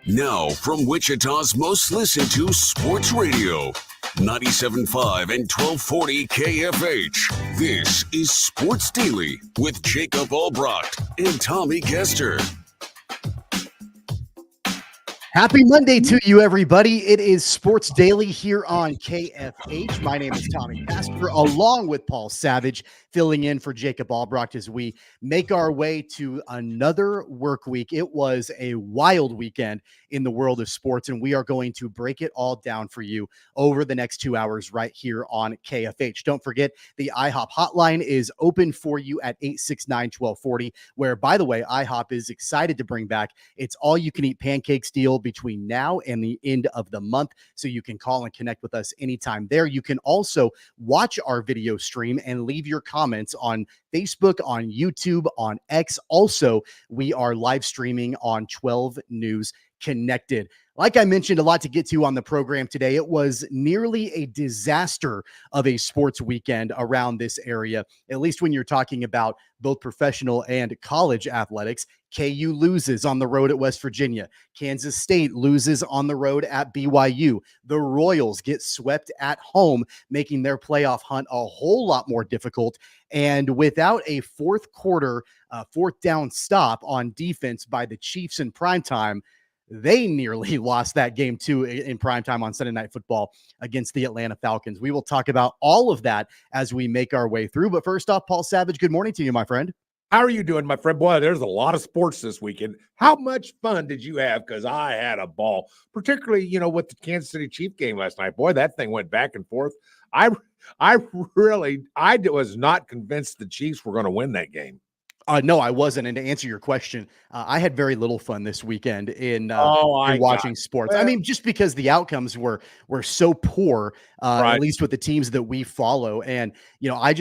Now, from Wichita's most listened to sports radio, 97.5 and 1240 KFH. This is Sports Daily with Jacob Albrecht and Tommy Kester. Happy Monday to you, everybody. It is Sports Daily here on KFH. My name is Tommy Casper, along with Paul Savage, filling in for Jacob Albrecht as we make our way to another work week. It was a wild weekend in the world of sports, and we are going to break it all down for you over the next 2 hours right here on KFH. Don't forget, the IHOP hotline is open for you at 869-1240, where, by the way, IHOP is excited to bring back its all-you-can-eat pancakes deal between now and the end of the month, so you can call and connect with us anytime there. You can also watch our video stream and leave your comments on Facebook, on YouTube, on X. Also, we are live streaming on 12 News Connected. Like I mentioned, a lot to get to on the program today. It was nearly a disaster of a sports weekend around this area, at least when you're talking about both professional and college athletics. KU loses on the road at West Virginia. Kansas State loses on the road at BYU. The Royals get swept at home, making their playoff hunt a whole lot more difficult. And without a fourth quarter, fourth down stop on defense by the Chiefs in primetime, they nearly lost that game too in primetime on Sunday Night Football against the Atlanta Falcons. We will talk about all of that as we make our way through. But first off, Paul Savage, good morning to you, my friend. How are you doing, my friend? Boy, there's a lot of sports this weekend. How much fun did you have? Because I had a ball, particularly, with the Kansas City Chiefs game last night. Boy, that thing went back and forth. I was not convinced the Chiefs were going to win that game. No, I wasn't. And to answer your question, I had very little fun this weekend in watching sports. Well, I mean, just because the outcomes were so poor, right, at least with the teams that we follow. And, I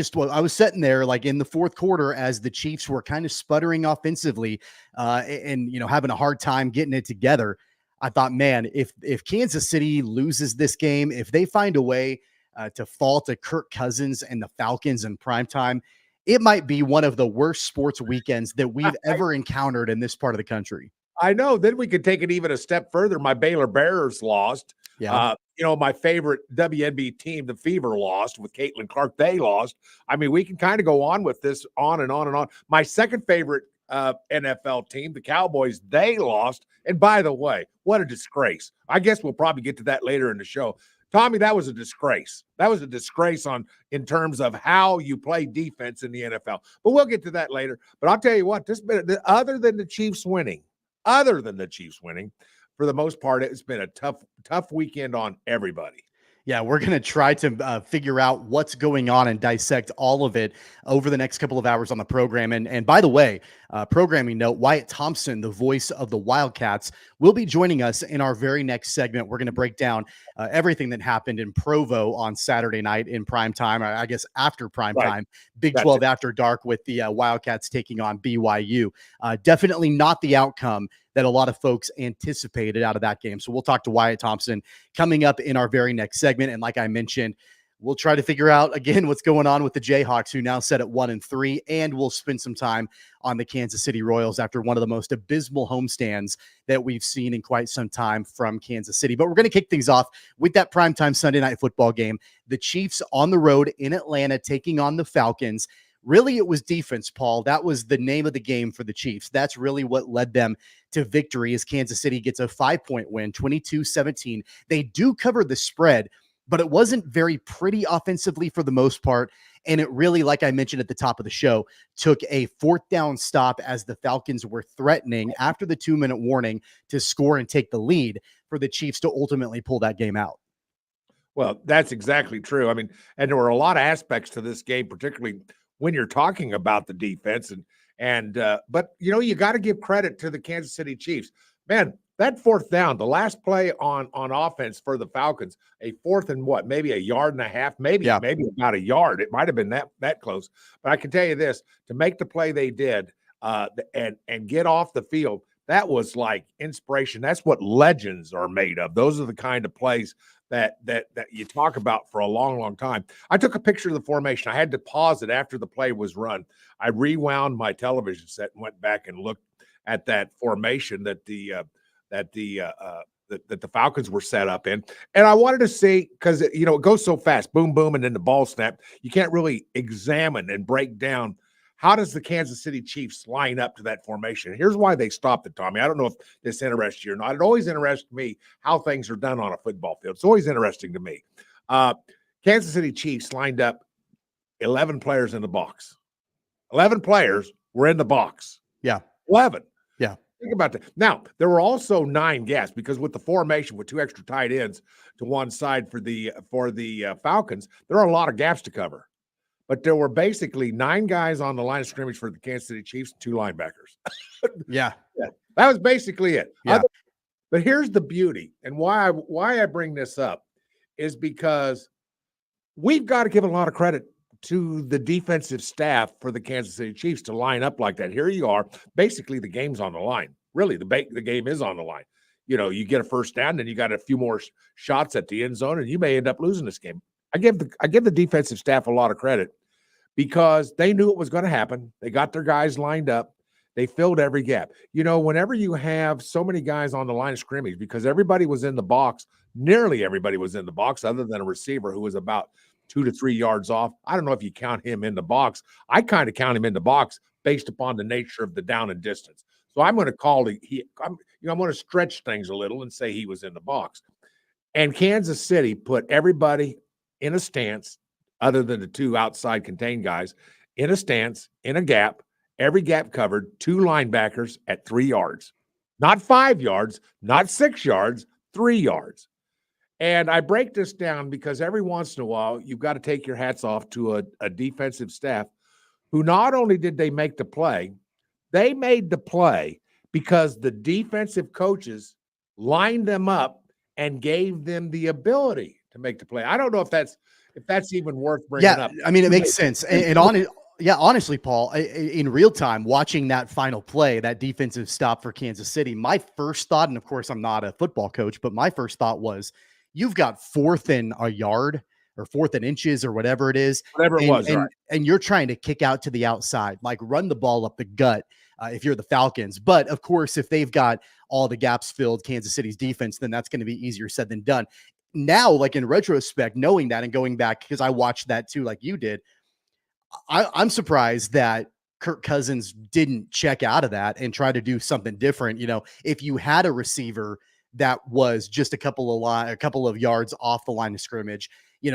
was sitting there like in the fourth quarter as the Chiefs were kind of sputtering offensively and having a hard time getting it together. I thought, man, if Kansas City loses this game, if they find a way to fall to Kirk Cousins and the Falcons in primetime, it might be one of the worst sports weekends that we've ever encountered in this part of the country. I know. Then we could take it even a step further. My Baylor Bears lost. Yeah. My favorite WNBA team, the Fever, lost with Caitlin Clark. They lost. I mean, we can kind of go on with this on and on and on. My second favorite NFL team, the Cowboys, they lost. And by the way, what a disgrace. I guess we'll probably get to that later in the show. Tommy, that was a disgrace. That was a disgrace in terms of how you play defense in the NFL. But we'll get to that later. But I'll tell you what, other than the Chiefs winning, for the most part, it's been a tough weekend on everybody. Yeah, we're going to try to figure out what's going on and dissect all of it over the next couple of hours on the program. And by the way, programming note, Wyatt Thompson, the voice of the Wildcats, will be joining us in our very next segment. We're going to break down everything that happened in Provo on Saturday night in primetime, or I guess after primetime, right. Big 12 after dark with the Wildcats taking on BYU. Definitely not the outcome that a lot of folks anticipated out of that game. So we'll talk to Wyatt Thompson coming up in our very next segment. And like I mentioned, we'll try to figure out, again, what's going on with the Jayhawks, who now set at 1-3, and we'll spend some time on the Kansas City Royals after one of the most abysmal homestands that we've seen in quite some time from Kansas City. But we're going to kick things off with that primetime Sunday Night Football game. The Chiefs on the road in Atlanta taking on the Falcons. Really, it was defense, Paul. That was the name of the game for the Chiefs. That's really what led them to victory as Kansas City gets a 5-point win, 22-17. They do cover the spread, but it wasn't very pretty offensively for the most part. And it really, like I mentioned at the top of the show, took a fourth down stop as the Falcons were threatening after the 2-minute warning to score and take the lead for the Chiefs to ultimately pull that game out. Well, that's exactly true. I mean, and there were a lot of aspects to this game, particularly when you're talking about the defense but you got to give credit to the Kansas City Chiefs. Man, that fourth down, the last play on offense for the Falcons, a fourth and maybe a yard and a half, maybe about a yard. It might have been that close. But I can tell you this, to make the play they did and get off the field, that was like inspiration. That's what legends are made of. Those are the kind of plays that you talk about for a long, long time. I took a picture of the formation. I had to pause it after the play was run. I rewound my television set and went back and looked at that formation that the that the Falcons were set up in. And I wanted to see, because it goes so fast, boom, boom, and then the ball snap. You can't really examine and break down how does the Kansas City Chiefs line up to that formation. Here's why they stopped it, Tommy. I don't know if this interests you or not. It always interests me how things are done on a football field. It's always interesting to me. Kansas City Chiefs lined up 11 players in the box. 11 players were in the box. Yeah. 11. Yeah. Think about that. Now, there were also 9 gaps because with the formation with 2 extra tight ends to one side for the Falcons, there are a lot of gaps to cover. But there were basically 9 guys on the line of scrimmage for the Kansas City Chiefs and 2 linebackers. Yeah. That was basically it. Yeah. But here's the beauty, and why I bring this up is because we've got to give a lot of credit to the defensive staff for the Kansas City Chiefs to line up like that. Here you are. Basically, the game's on the line. Really, the game is on the line. You get a first down, then you got a few more shots at the end zone, and you may end up losing this game. I give the defensive staff a lot of credit because they knew it was going to happen. They got their guys lined up. They filled every gap. Whenever you have so many guys on the line of scrimmage, because everybody was in the box, nearly everybody was in the box other than a receiver who was about 2 to 3 yards off. I don't know if you count him in the box. I kind of count him in the box based upon the nature of the down and distance. So I'm going to call I'm going to stretch things a little and say he was in the box. And Kansas City put everybody in a stance, other than the 2 outside contained guys, in a stance, in a gap, every gap covered, 2 linebackers at 3 yards. Not 5 yards, not 6 yards, 3 yards. And I break this down because every once in a while, you've got to take your hats off to a defensive staff who not only did they make the play, they made the play because the defensive coaches lined them up and gave them the ability to make the play. I don't know if that's even worth bringing up. I mean, it makes sense. Honestly, Paul, in real time, watching that final play, that defensive stop for Kansas City, my first thought, and of course, I'm not a football coach, but my first thought was, you've got 4th and a yard or 4th and inches or whatever it is. Whatever it was, right. And you're trying to kick out to the outside, like run the ball up the gut if you're the Falcons. But of course, if they've got all the gaps filled, Kansas City's defense, then that's going to be easier said than done. Now, like in retrospect, knowing that and going back, because I watched that too, like you did, I'm surprised that Kirk Cousins didn't check out of that and try to do something different. If you had a receiver that was just a couple of yards off the line of scrimmage,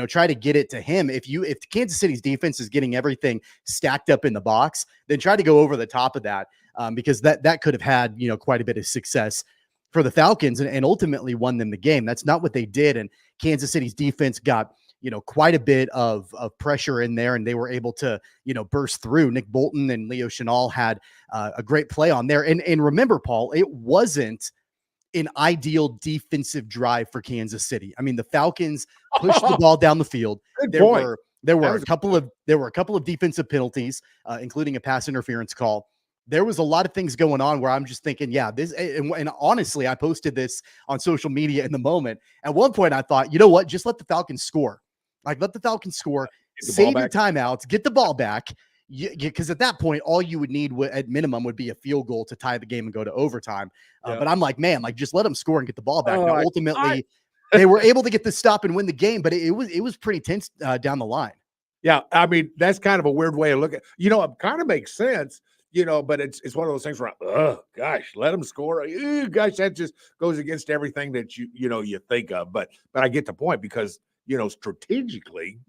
try to get it to him. If Kansas City's defense is getting everything stacked up in the box, then try to go over the top of that, because that could have had, quite a bit of success for the Falcons and ultimately won them the game. That's not what they did. And Kansas City's defense got, quite a bit of pressure in there, and they were able to, burst through. Nick Bolton and Leo Chenal had a great play on there. And remember, Paul, it wasn't an ideal defensive drive for Kansas City. I mean, the Falcons pushed the ball down the field. There were a couple of defensive penalties, including a pass interference call. There was a lot of things going on where I'm just thinking, and honestly, I posted this on social media in the moment. At one point, I thought, you know what? Just let the Falcons score. Let the Falcons score, save your timeouts, get the ball back. Because at that point, all you would need at minimum would be a field goal to tie the game and go to overtime. But I'm like, man, just let them score and get the ball back. Now, ultimately, they were able to get the stop and win the game, but it was pretty tense down the line. Yeah, I mean, that's kind of a weird way of looking. It kind of makes sense, but it's one of those things where, oh gosh, let them score. Gosh, that just goes against everything that you think of. But I get the point because strategically,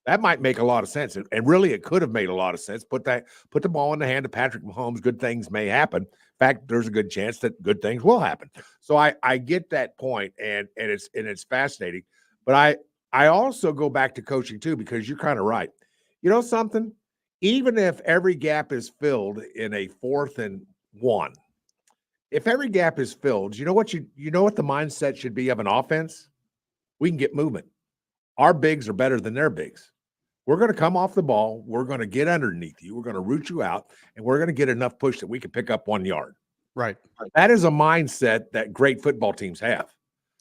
that might make a lot of sense. And really, it could have made a lot of sense. Put the ball in the hand of Patrick Mahomes. Good things may happen. In fact, there's a good chance that good things will happen. So I get that point, and it's fascinating. But I also go back to coaching too, because you're kind of right. Something? Even if every gap is filled in a 4th and 1, if every gap is filled, you know what the mindset should be of an offense? We can get movement. Our bigs are better than their bigs. We're going to come off the ball. We're going to get underneath you. We're going to root you out, and we're going to get enough push that we can pick up 1 yard. Right. That is a mindset that great football teams have.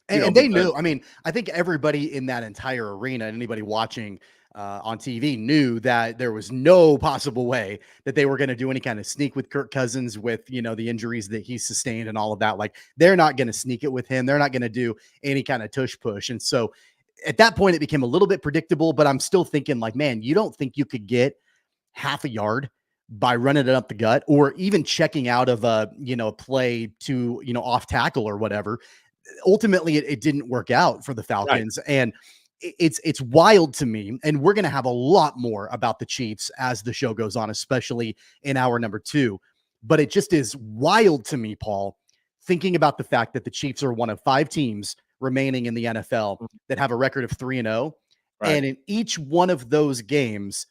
And they knew. I mean, I think everybody in that entire arena, anybody watching on TV knew that there was no possible way that they were going to do any kind of sneak with Kirk Cousins with, the injuries that he sustained and all of that. Like, they're not going to sneak it with him. They're not going to do any kind of tush push. And so at that point, it became a little bit predictable, but I'm still thinking like, man, you don't think you could get half a yard by running it up the gut or even checking out of a play to, off tackle or whatever. Ultimately, it didn't work out for the Falcons. Right. And it's wild to me. And we're going to have a lot more about the Chiefs as the show goes on, especially in hour number 2. But it just is wild to me, Paul, thinking about the fact that the Chiefs are one of 5 teams remaining in the NFL that have a record of 3-0. Right. And in each one of those games,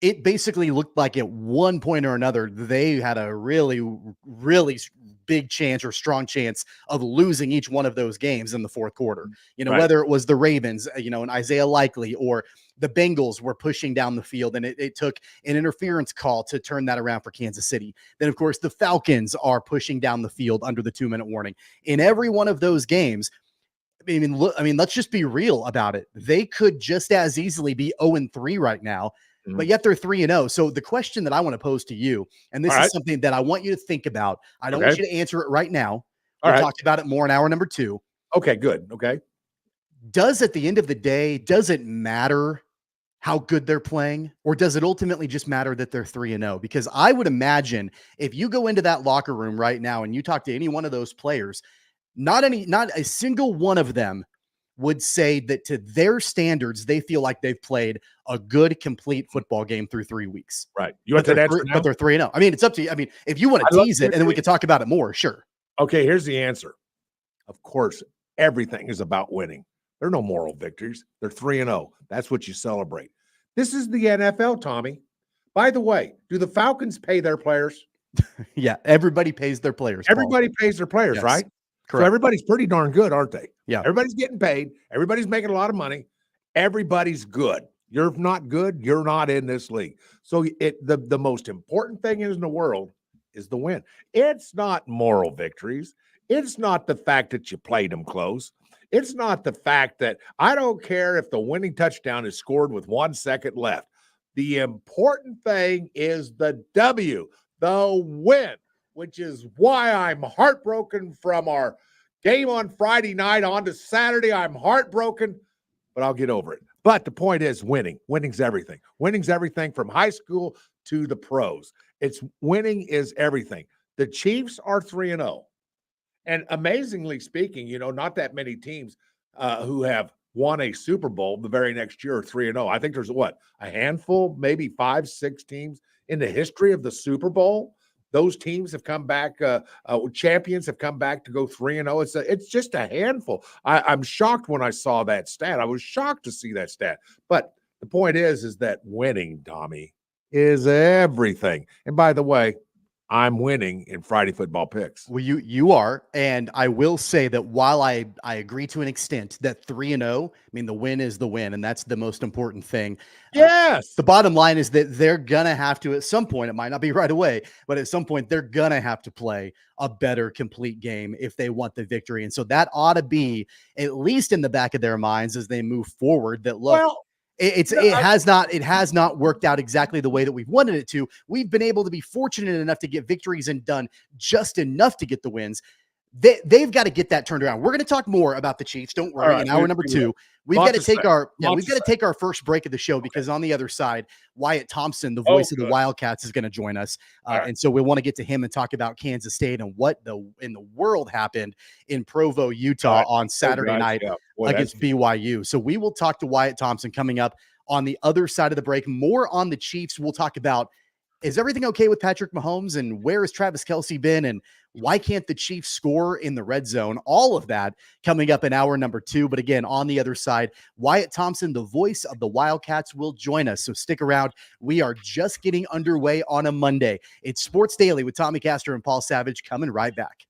it basically looked like at one point or another, they had a really, really big chance or strong chance of losing each one of those games in the fourth quarter. Right. Whether it was the Ravens, and Isaiah Likely, or the Bengals were pushing down the field, and it took an interference call to turn that around for Kansas City. Then, of course, the Falcons are pushing down the field under the 2-minute warning. In every one of those games, let's just be real about it. They could just as easily be 0-3 right now. But yet they're 3-0. So the question that I want to pose to you, and this is something that I want you to think about. I don't want you to answer it right now. We'll talk about it more in hour number 2. Okay, good. Okay. At the end of the day, does it matter how good they're playing, or does it ultimately just matter that they're 3-0? Because I would imagine if you go into that locker room right now and you talk to any one of those players, not a single one of them would say that to their standards, they feel like they've played a good, complete football game through 3 weeks. Right. You want that answer now? But they're 3-0. It's up to you. If you want to tease it, and then we can talk about it more, sure. Okay, here's the answer. Of course, everything is about winning. There are no moral victories. They're 3-0. That's what you celebrate. This is the NFL, Tommy. By the way, do the Falcons pay their players? Yeah, everybody pays their players. Everybody pays their players, yes. Right? Correct. So everybody's pretty darn good, aren't they? Yeah. Everybody's getting paid. Everybody's making a lot of money. Everybody's good. You're not good. You're not in this league. So the most important thing in the world is the win. It's not moral victories. It's not the fact that you played them close. It's not the fact that I don't care if the winning touchdown is scored with 1 second left. The important thing is the W, the win, which is why I'm heartbroken from our game on Friday night on to Saturday. I'm heartbroken, but I'll get over it. But the point is winning. Winning's everything. Winning's everything from high school to the pros. Winning is everything. The Chiefs are 3-0. And amazingly speaking, not that many teams who have won a Super Bowl the very next year are 3-0. I think there's a handful, maybe 5-6 teams in the history of the Super Bowl. Those teams have come back, champions have come back to go 3-0. It's just a handful. I'm shocked when I saw that stat. I was shocked to see that stat. But the point is that winning, Tommy, is everything. And by the way, I'm winning in Friday football picks. Well, you are, and I will say that while I agree to an extent that 3-0, the win is the win, and that's the most important thing. Yes. The bottom line is that they're gonna have to, at some point, it might not be right away, but at some point they're gonna have to play a better complete game if they want the victory, and so that ought to be at least in the back of their minds as they move forward. That look. Well, it has not worked out exactly the way that we've wanted it to. We've been able to be fortunate enough to get victories and done just enough to get the wins. They've got to get that turned around. We're going to talk more about the Chiefs. Don't worry. Right, in hour number 2, we've got to take our first break of the show because on the other side, Wyatt Thompson, the voice of the Wildcats, is going to join us. And so we want to get to him and talk about Kansas State and what in the world happened in Provo, Utah on Saturday night against BYU. So we will talk to Wyatt Thompson coming up on the other side of the break. More on the Chiefs. We'll talk about, is everything okay with Patrick Mahomes, and where has Travis Kelce been, and why can't the Chiefs score in the red zone? All of that coming up in hour number 2. But again, on the other side, Wyatt Thompson, the voice of the Wildcats, will join us. So stick around. We are just getting underway on a Monday. It's Sports Daily with Tommy Castor and Paul Savage, coming right back.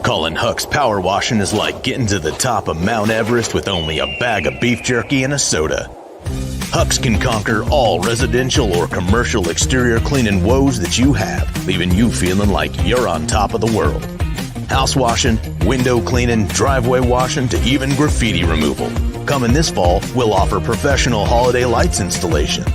Colin Huck's power washing is like getting to the top of Mount Everest with only a bag of beef jerky and a soda. Hucks can conquer all residential or commercial exterior cleaning woes that you have, leaving you feeling like you're on top of the world. House washing, window cleaning, driveway washing, to even graffiti removal. Coming this fall, we'll offer professional holiday lights installation.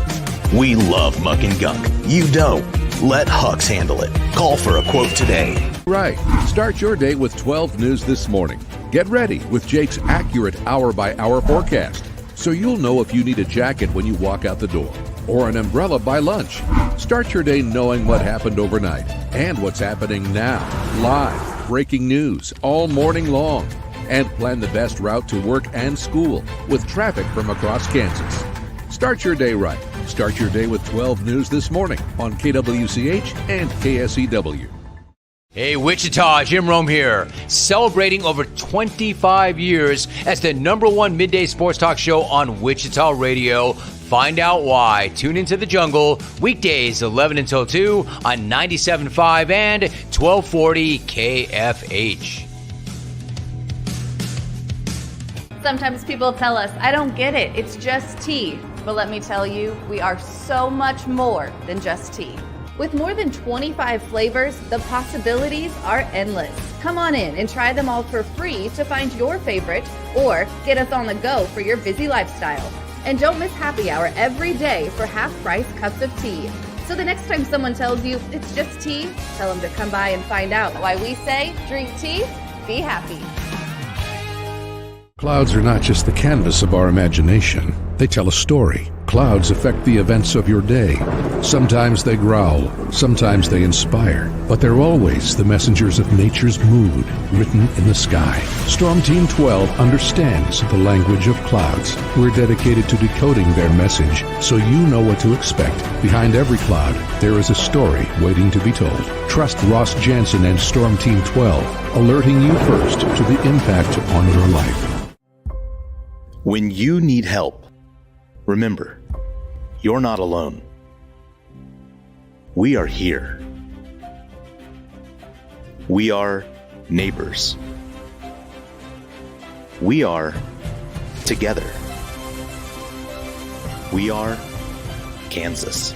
We love muck and gunk. You don't. Let Hucks handle it. Call for a quote today. Right. Start your day with 12 News this morning. Get ready with Jake's accurate hour-by-hour forecast, so you'll know if you need a jacket when you walk out the door or an umbrella by lunch. Start your day knowing what happened overnight and what's happening now. Live, breaking news all morning long. And plan the best route to work and school with traffic from across Kansas. Start your day right. Start your day with 12 News this morning on KWCH and KSEW. Hey, Wichita, Jim Rome here, celebrating over 25 years as the #1 midday sports talk show on Wichita Radio. Find out why. Tune into The Jungle, weekdays 11 until 2 on 97.5 and 1240 KFH. Sometimes people tell us, I don't get it, it's just tea. But let me tell you, we are so much more than just tea. With more than 25 flavors, the possibilities are endless. Come on in and try them all for free to find your favorite or get us on the go for your busy lifestyle. And don't miss happy hour every day for half-price cups of tea. So the next time someone tells you it's just tea, tell them to come by and find out why we say, drink tea, be happy. Clouds are not just the canvas of our imagination. They tell a story. Clouds affect the events of your day. Sometimes they growl, sometimes they inspire, but they're always the messengers of nature's mood written in the sky. Storm Team 12 understands the language of clouds. We're dedicated to decoding their message so you know what to expect. Behind every cloud, there is a story waiting to be told. Trust Ross Jansen and Storm Team 12, alerting you first to the impact on your life. When you need help, remember, you're not alone. We are here. We are neighbors. We are together. We are Kansas.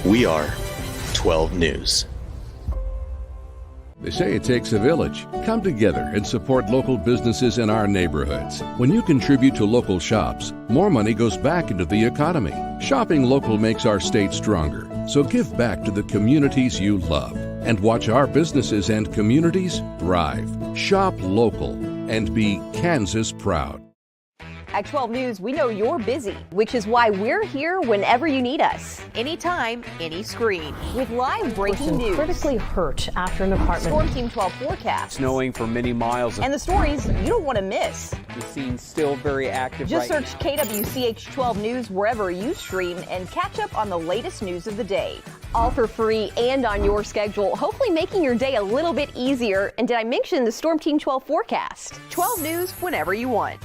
We are 12 News. They say it takes a village. Come together and support local businesses in our neighborhoods. When you contribute to local shops, more money goes back into the economy. Shopping local makes our state stronger. So give back to the communities you love and watch our businesses and communities thrive. Shop local and be Kansas proud. At 12 News, we know you're busy, which is why we're here whenever you need us. Anytime, any screen. With live breaking news. Critically hurt after an apartment. Storm Team 12 forecast. Snowing for many miles. And the stories you don't want to miss. The scene's still very active. Just search KWCH 12 News wherever you stream and catch up on the latest news of the day. All for free and on your schedule, hopefully making your day a little bit easier. And did I mention the Storm Team 12 forecast? 12 News whenever you want.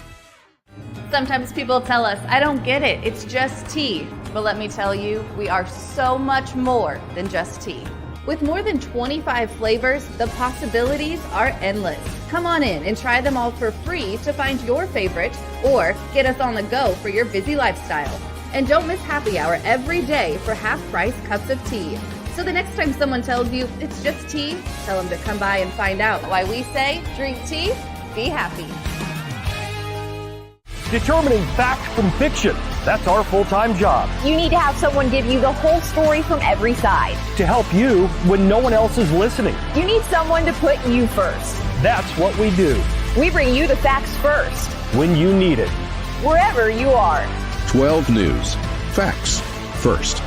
Sometimes people tell us, I don't get it, it's just tea. But let me tell you, we are so much more than just tea. With more than 25 flavors, the possibilities are endless. Come on in and try them all for free to find your favorite or get us on the go for your busy lifestyle. And don't miss happy hour every day for half-price cups of tea. So the next time someone tells you it's just tea, tell them to come by and find out why we say, drink tea, be happy. Determining fact from fiction. That's our full-time job. You need to have someone give you the whole story from every side. To help you when no one else is listening. You need someone to put you first. That's what we do. We bring you the facts first. When you need it. Wherever you are. 12 News. Facts first.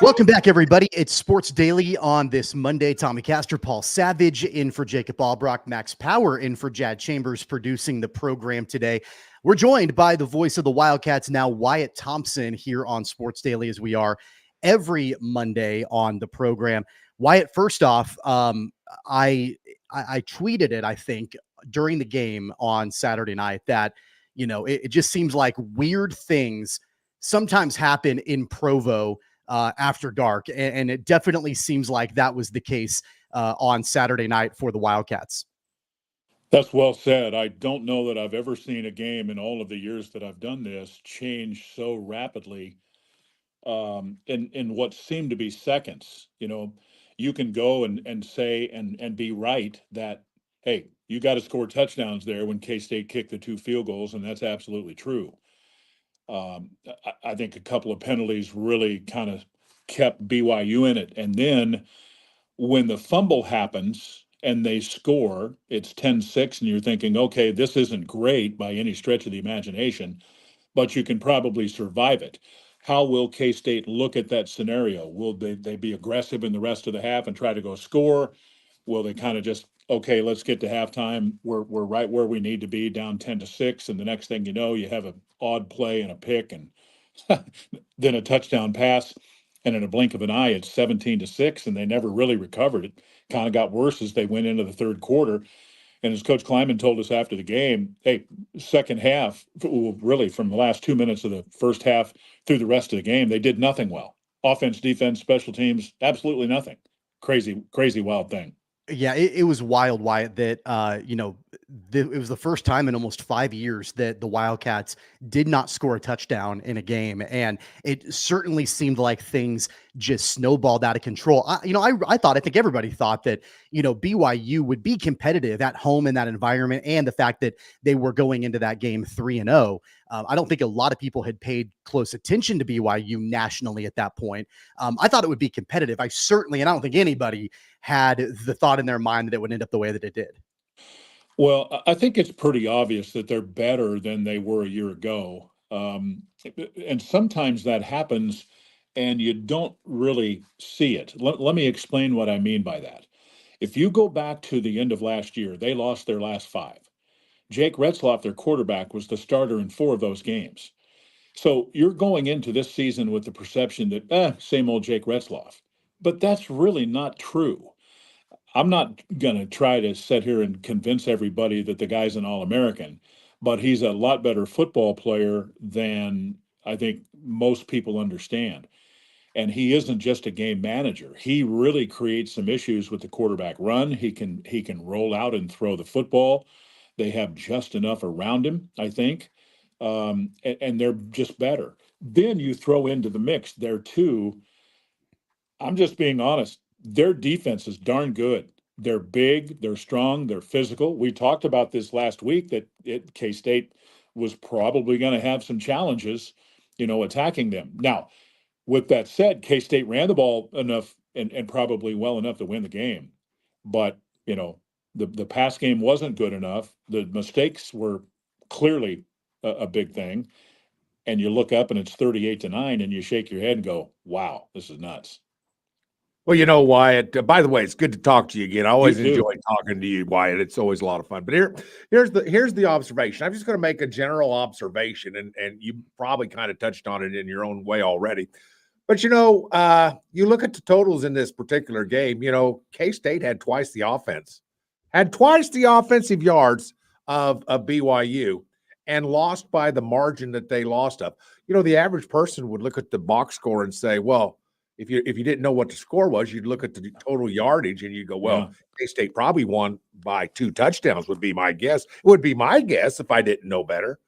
Welcome back, everybody. It's Sports Daily on this Monday. Tommy Castor, Paul Savage in for Jacob Albrock, Max Power in for Jad Chambers producing the program today. We're joined by the voice of the Wildcats now, Wyatt Thompson, here on Sports Daily, as we are every Monday on the program. Wyatt, first off, I tweeted it, I think, during the game on Saturday night that, it just seems like weird things sometimes happen in Provo after dark. And it definitely seems like that was the case on Saturday night for the Wildcats. That's well said. I don't know that I've ever seen a game in all of the years that I've done this change so rapidly in what seemed to be seconds. You can go and say and be right that, hey, you got to score touchdowns there when K-State kicked the 2 field goals, and that's absolutely true. I think a couple of penalties really kind of kept BYU in it. And then when the fumble happens and they score, it's 10-6, and you're thinking, okay, this isn't great by any stretch of the imagination, but you can probably survive it. How will K-State look at that scenario? Will they be aggressive in the rest of the half and try to go score? Will they kind of just, okay, let's get to halftime. We're right where we need to be, down 10-6, and the next thing you know, you have an odd play and a pick, and then a touchdown pass, and in a blink of an eye, it's 17-6, and they never really recovered. It kind of got worse as they went into the third quarter. And as Coach Kleiman told us after the game, hey, second half, really from the last 2 minutes of the first half through the rest of the game, they did nothing well. Offense, defense, special teams, absolutely nothing. Crazy, wild thing. Yeah, it was wild, Wyatt, that, it was the first time in almost 5 years that the Wildcats did not score a touchdown in a game. And it certainly seemed like things just snowballed out of control. I think everybody thought that, BYU would be competitive at home in that environment, and the fact that they were going into that game 3-0. I don't think a lot of people had paid close attention to BYU nationally at that point. I thought it would be competitive. I don't think anybody had the thought in their mind that it would end up the way that it did. Well, I think it's pretty obvious that they're better than they were a year ago. And sometimes that happens and you don't really see it. Let me explain what I mean by that. If you go back to the end of last year, they lost their last 5. Jake Retzloff, their quarterback, was the starter in 4 of those games. So you're going into this season with the perception that, same old Jake Retzloff. But that's really not true. I'm not going to try to sit here and convince everybody that the guy's an All-American, but he's a lot better football player than I think most people understand. And he isn't just a game manager. He really creates some issues with the quarterback run. He can roll out and throw the football. They have just enough around him, I think, and they're just better. Then you throw into the mix there too. I'm just being honest. Their defense is darn good. They're big, they're strong, they're physical. We talked about this last week that K-State was probably going to have some challenges, attacking them. Now, with that said, K-State ran the ball enough and probably well enough to win the game. But, the pass game wasn't good enough. The mistakes were clearly a big thing. And you look up and it's 38-9 and you shake your head and go, wow, this is nuts. Well, Wyatt, by the way, it's good to talk to you again. I always enjoy talking to you, Wyatt. It's always a lot of fun. But here's the observation. I'm just going to make a general observation, and you probably kind of touched on it in your own way already. But, you look at the totals in this particular game, K-State had twice the offensive yards of BYU, and lost by the margin that they lost of. The average person would look at the box score and say, well, if you didn't know what the score was, you'd look at the total yardage and you'd go, well, K-State probably won by 2 touchdowns would be my guess. It would be my guess if I didn't know better.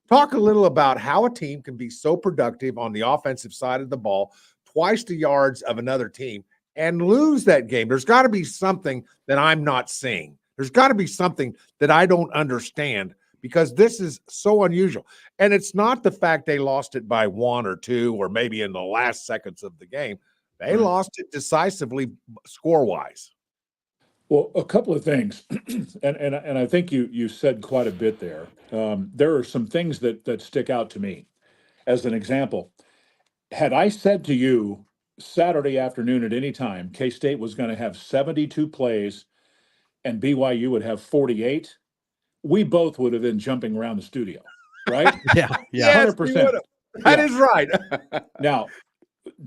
Talk a little about how a team can be so productive on the offensive side of the ball, twice the yards of another team, and lose that game. There's got to be something that I'm not seeing. There's got to be something that I don't understand, because this is so unusual. And it's not the fact they lost it by 1 or 2 or maybe in the last seconds of the game. They lost it decisively score-wise. Well, a couple of things, and I think you said quite a bit there. There are some things that stick out to me. As an example, had I said to you Saturday afternoon at any time, K-State was going to have 72 plays and BYU would have 48, we both would have been jumping around the studio, right? Yeah. Yes, 100%. we would've. That is right. Now,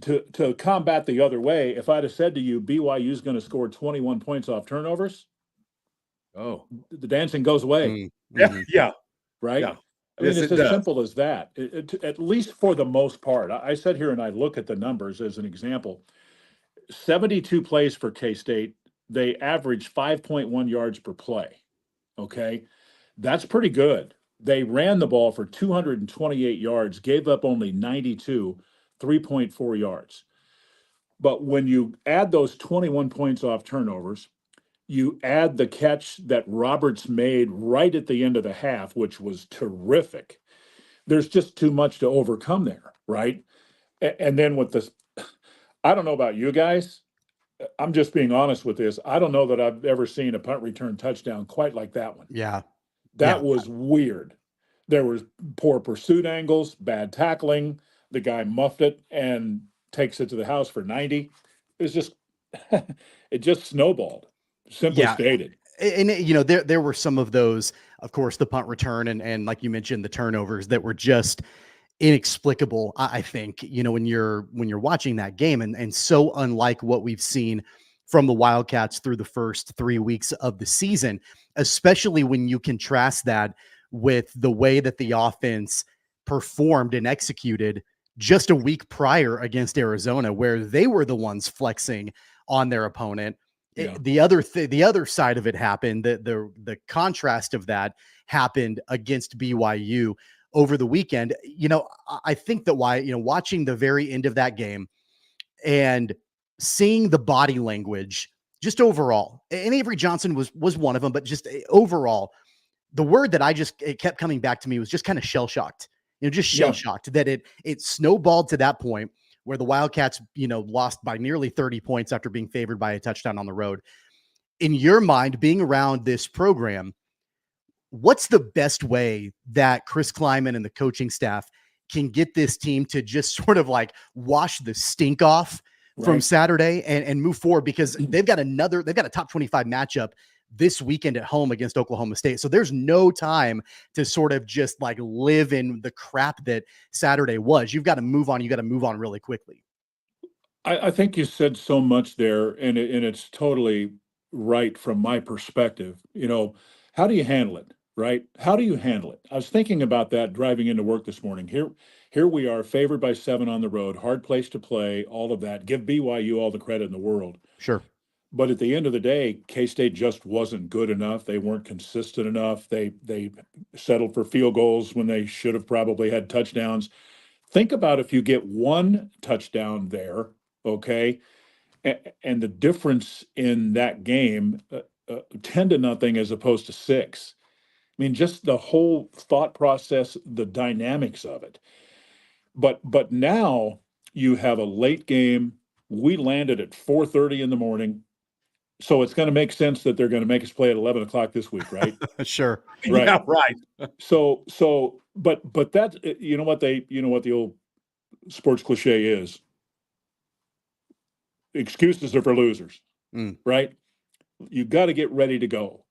to combat the other way, if I'd have said to you, BYU is going to score 21 points off turnovers, oh, the dancing goes away. Yeah. Right? Yeah. I mean, Yes, it's it as does. simple as that, at least for the most part. I sit here and I look at the numbers as an example. 72 plays for K-State, they average 5.1 yards per play. Okay. That's pretty good. They ran the ball for 228 yards, gave up only 92, 3.4 yards. But when you add those 21 points off turnovers, you add the catch that Roberts made right at the end of the half, which was terrific. There's just too much to overcome there, right? And then with this, I don't know about you guys. I'm just being honest with this. I don't know that I've ever seen a punt return touchdown quite like that one. Yeah. That was weird. There was poor pursuit angles, bad tackling. The guy muffed it and takes it to the house for 90. It's just, it just snowballed. Simply stated. And there were some of those, of course, the punt return and like you mentioned, the turnovers that were just inexplicable. I think, when you're watching that game and so unlike what we've seen from the Wildcats through the first 3 weeks of the season, especially when you contrast that with the way that the offense performed and executed just a week prior against Arizona, where they were the ones flexing on their opponent. Yeah. The other side of it happened. The contrast of that happened against BYU over the weekend. I think that watching the very end of that game and seeing the body language just overall, and Avery Johnson was one of them, but just overall, the word that it kept coming back to me was just kind of shell-shocked, just shell-shocked that it snowballed to that point where the Wildcats, lost by nearly 30 points after being favored by a touchdown on the road. In your mind, being around this program, what's the best way that Chris Kleiman and the coaching staff can get this team to just sort of like wash the stink off from Saturday and move forward? Because they've got a top 25 matchup this weekend at home against Oklahoma State. So there's no time to sort of just like live in the crap that Saturday was. You've got to move on. You got to move on really quickly. I think you said so much there, and it's totally right from my perspective. How do you handle it, right? How do you handle it? I was thinking about that driving into work this morning. Here we are, favored by 7 on the road, hard place to play, all of that. Give BYU all the credit in the world. Sure. But at the end of the day, K-State just wasn't good enough. They weren't consistent enough. They settled for field goals when they should have probably had touchdowns. Think about if you get one touchdown there, okay, and the difference in that game, 10-0 as opposed to 6. I mean, just the whole thought process, the dynamics of it. But now you have a late game. We landed at 4:30 in the morning. So it's going to make sense that they're going to make us play at 11 o'clock this week, right? Sure. Right. Yeah, right. But that's, what the old sports cliche is. Excuses are for losers, right? You got to get ready to go.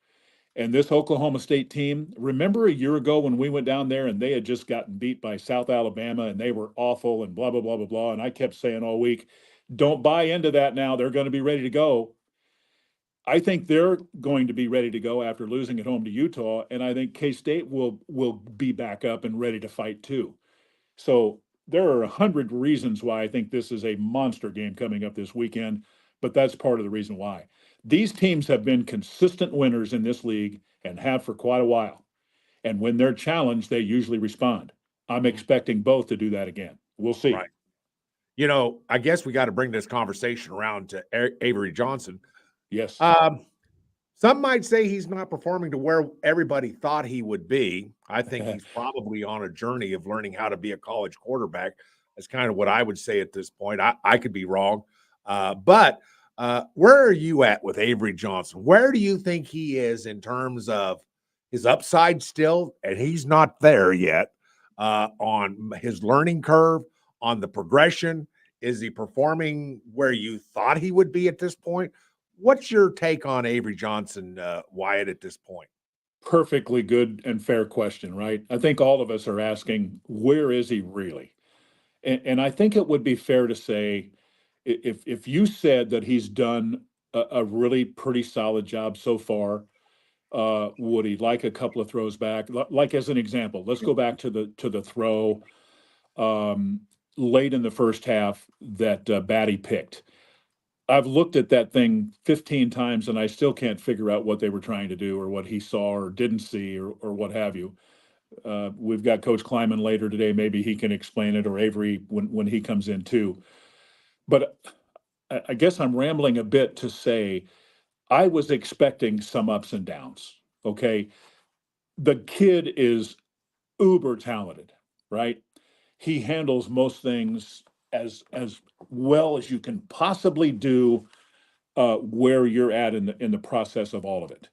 And this Oklahoma State team, remember a year ago when we went down there and they had just gotten beat by South Alabama and they were awful and blah, blah, blah, blah, blah. And I kept saying all week, don't buy into that now. They're going to be ready to go. I think they're going to be ready to go after losing at home to Utah, and I think K-State will be back up and ready to fight too. So there are 100 reasons why I think this is a monster game coming up this weekend, but that's part of the reason why. These teams have been consistent winners in this league and have for quite a while. And when they're challenged, they usually respond. I'm expecting both to do that again. We'll see. Right. I guess we got to bring this conversation around to Avery Johnson. Yes. Some might say he's not performing to where everybody thought he would be. I think he's probably on a journey of learning how to be a college quarterback. That's kind of what I would say at this point. I could be wrong. But where are you at with Avery Johnson? Where do you think he is in terms of his upside still? And he's not there yet on his learning curve, on the progression. Is he performing where you thought he would be at this point? What's your take on Avery Johnson, Wyatt, at this point? Perfectly good and fair question, right? I think all of us are asking, where is he really? And I think it would be fair to say, if you said that he's done a really pretty solid job so far, would he like a couple of throws back? Like as an example, let's go back to the throw late in the first half that Batty picked. I've looked at that thing 15 times and I still can't figure out what they were trying to do or what he saw or didn't see or what have you. We've got Coach Kleiman later today. Maybe he can explain it, or Avery when he comes in too. But I guess I'm rambling a bit to say I was expecting some ups and downs. Okay. The kid is uber talented, right? He handles most things as well as you can possibly do where you're at in the process of all of it.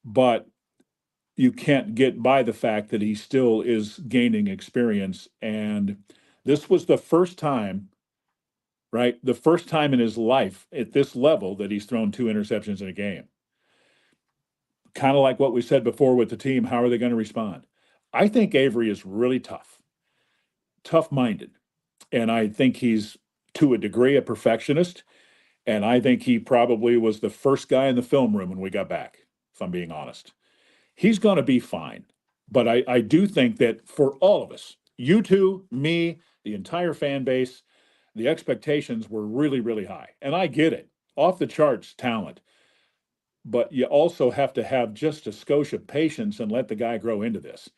But you can't get by the fact that he still is gaining experience. And this was the first time, right? The first time in his life at this level that he's thrown 2 interceptions in a game. Kind of like what we said before with the team, how are they going to respond? I think Avery is really tough-minded. And I think he's, to a degree, a perfectionist. And I think he probably was the first guy in the film room when we got back, if I'm being honest. He's going to be fine. But I do think that for all of us, you two, me, the entire fan base, the expectations were really, really high. And I get it. Off the charts talent. But you also have to have just a skosh of patience and let the guy grow into this.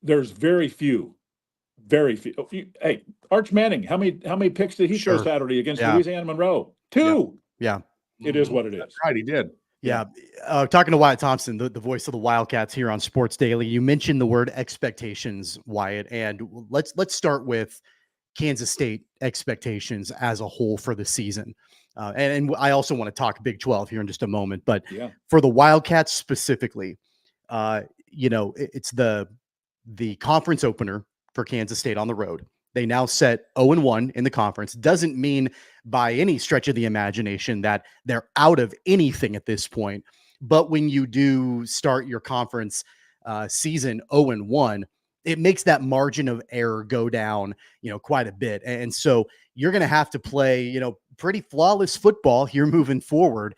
There's very few. Hey, Arch Manning, how many picks did he throw Saturday against Louisiana Monroe? 2. Yeah. It is what it is. That's right, he did. Yeah. Talking to Wyatt Thompson, the voice of the Wildcats here on Sports Daily. You mentioned the word expectations, Wyatt, and let's start with Kansas State expectations as a whole for the season. And I also want to talk Big 12 here in just a moment, but for the Wildcats specifically, it's the conference opener for Kansas State on the road. They now set 0-1 in the conference. Doesn't mean by any stretch of the imagination that they're out of anything at this point. But when you do start your conference season 0-1, it makes that margin of error go down, quite a bit. And so you're going to have to play, pretty flawless football here moving forward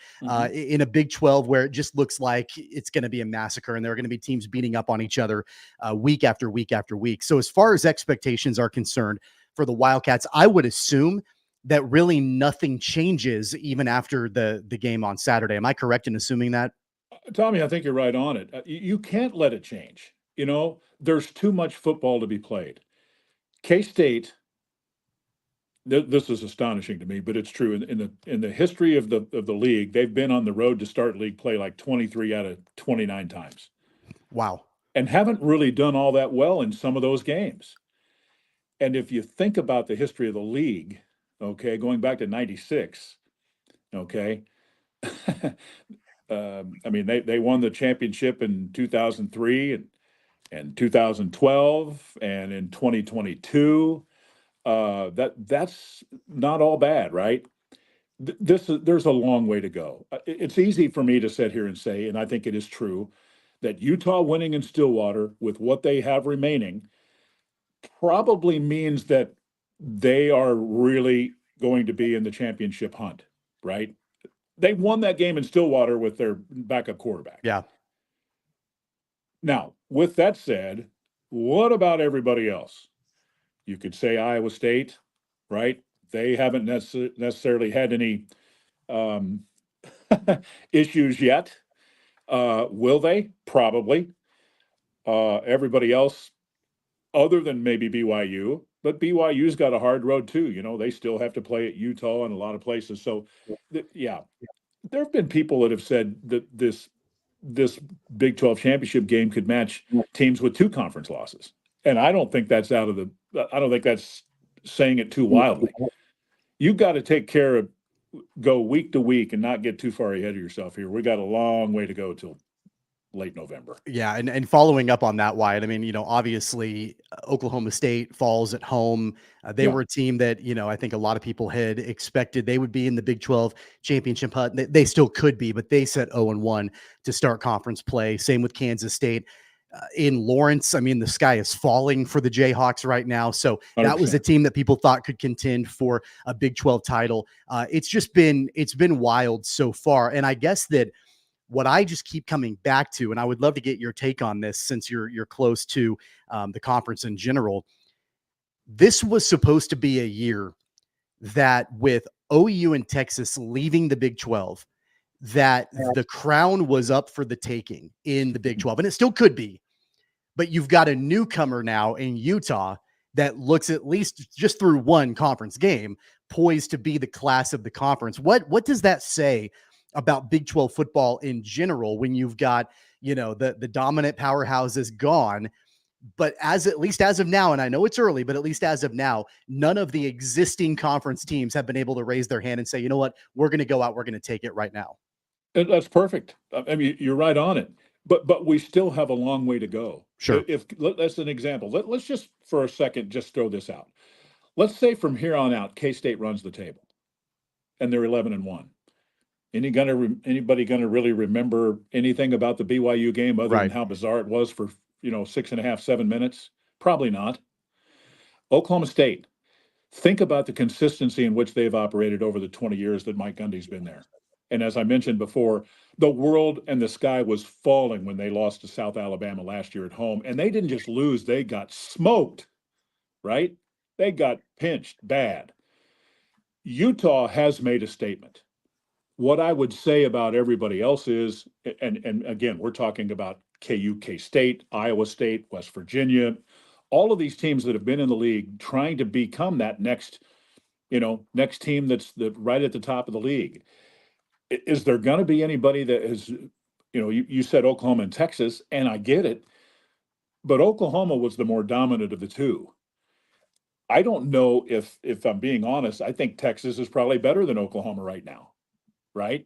in a Big 12 where it just looks like it's going to be a massacre and there are going to be teams beating up on each other week after week after week. So as far as expectations are concerned for the Wildcats, I would assume that really nothing changes even after the game on Saturday. Am I correct in assuming that? Tommy, I think you're right on it. You can't let it change. There's too much football to be played. K-State, this is astonishing to me, but it's true. In the history of the league, they've been on the road to start league play like 23 out of 29 times. Wow. And haven't really done all that well in some of those games. And if you think about the history of the league, okay, going back to 96, okay, they won the championship in 2003 and 2012 and in 2022. That's not all bad, right? There's a long way to go. It's easy for me to sit here and say, and I think it is true, that Utah winning in Stillwater with what they have remaining probably means that they are really going to be in the championship hunt, right? They won that game in Stillwater with their backup quarterback. Yeah. Now, with that said, what about everybody else? You could say Iowa State, right? They haven't necessarily had any issues yet. Will they? Probably. Everybody else, other than maybe BYU, but BYU's got a hard road too. They still have to play at Utah and a lot of places. So, there have been people that have said that this Big 12 championship game could match teams with 2 conference losses. And I don't think that's I don't think that's saying it too wildly. You've got to take care of, go week to week and not get too far ahead of yourself here. We got a long way to go till late November. Yeah. And following up on that, Wyatt, obviously Oklahoma State falls at home. They were a team that, I think a lot of people had expected they would be in the Big 12 championship hunt. They still could be, but they set 0-1 to start conference play. Same with Kansas State. In Lawrence, I mean, the sky is falling for the Jayhawks right now. So that was a team that people thought could contend for a Big 12 title. It's been wild so far. And I guess that what I just keep coming back to, and I would love to get your take on this since you're close to the conference in general. This was supposed to be a year that with OU and Texas leaving the Big 12, that the crown was up for the taking in the Big 12, and it still could be, but you've got a newcomer now in Utah that looks, at least just through one conference game, poised to be the class of the conference. What does that say about Big 12 football in general when you've got, the dominant powerhouses gone, but at least as of now, and I know it's early, but at least as of now, none of the existing conference teams have been able to raise their hand and say, you know what, we're going to go out, we're going to take it right now. That's perfect. I mean, you're right on it, but we still have a long way to go. Sure. That's an example. Let's just for a second, just throw this out. Let's say from here on out, K-State runs the table and they're 11-1. Anybody going to really remember anything about the BYU game other than how bizarre it was for, 6.5, 7 minutes? Probably not. Oklahoma State, think about the consistency in which they've operated over the 20 years that Mike Gundy's been there. And as I mentioned before, the world and the sky was falling when they lost to South Alabama last year at home. And they didn't just lose, they got smoked, right? They got pinched bad. Utah has made a statement. What I would say about everybody else is, and again, we're talking about KU, K-State, Iowa State, West Virginia, all of these teams that have been in the league trying to become that next team that's right at the top of the league. Is there going to be anybody that is, you said Oklahoma and Texas, and I get it, but Oklahoma was the more dominant of the two. I don't know if I'm being honest, I think Texas is probably better than Oklahoma right now, right?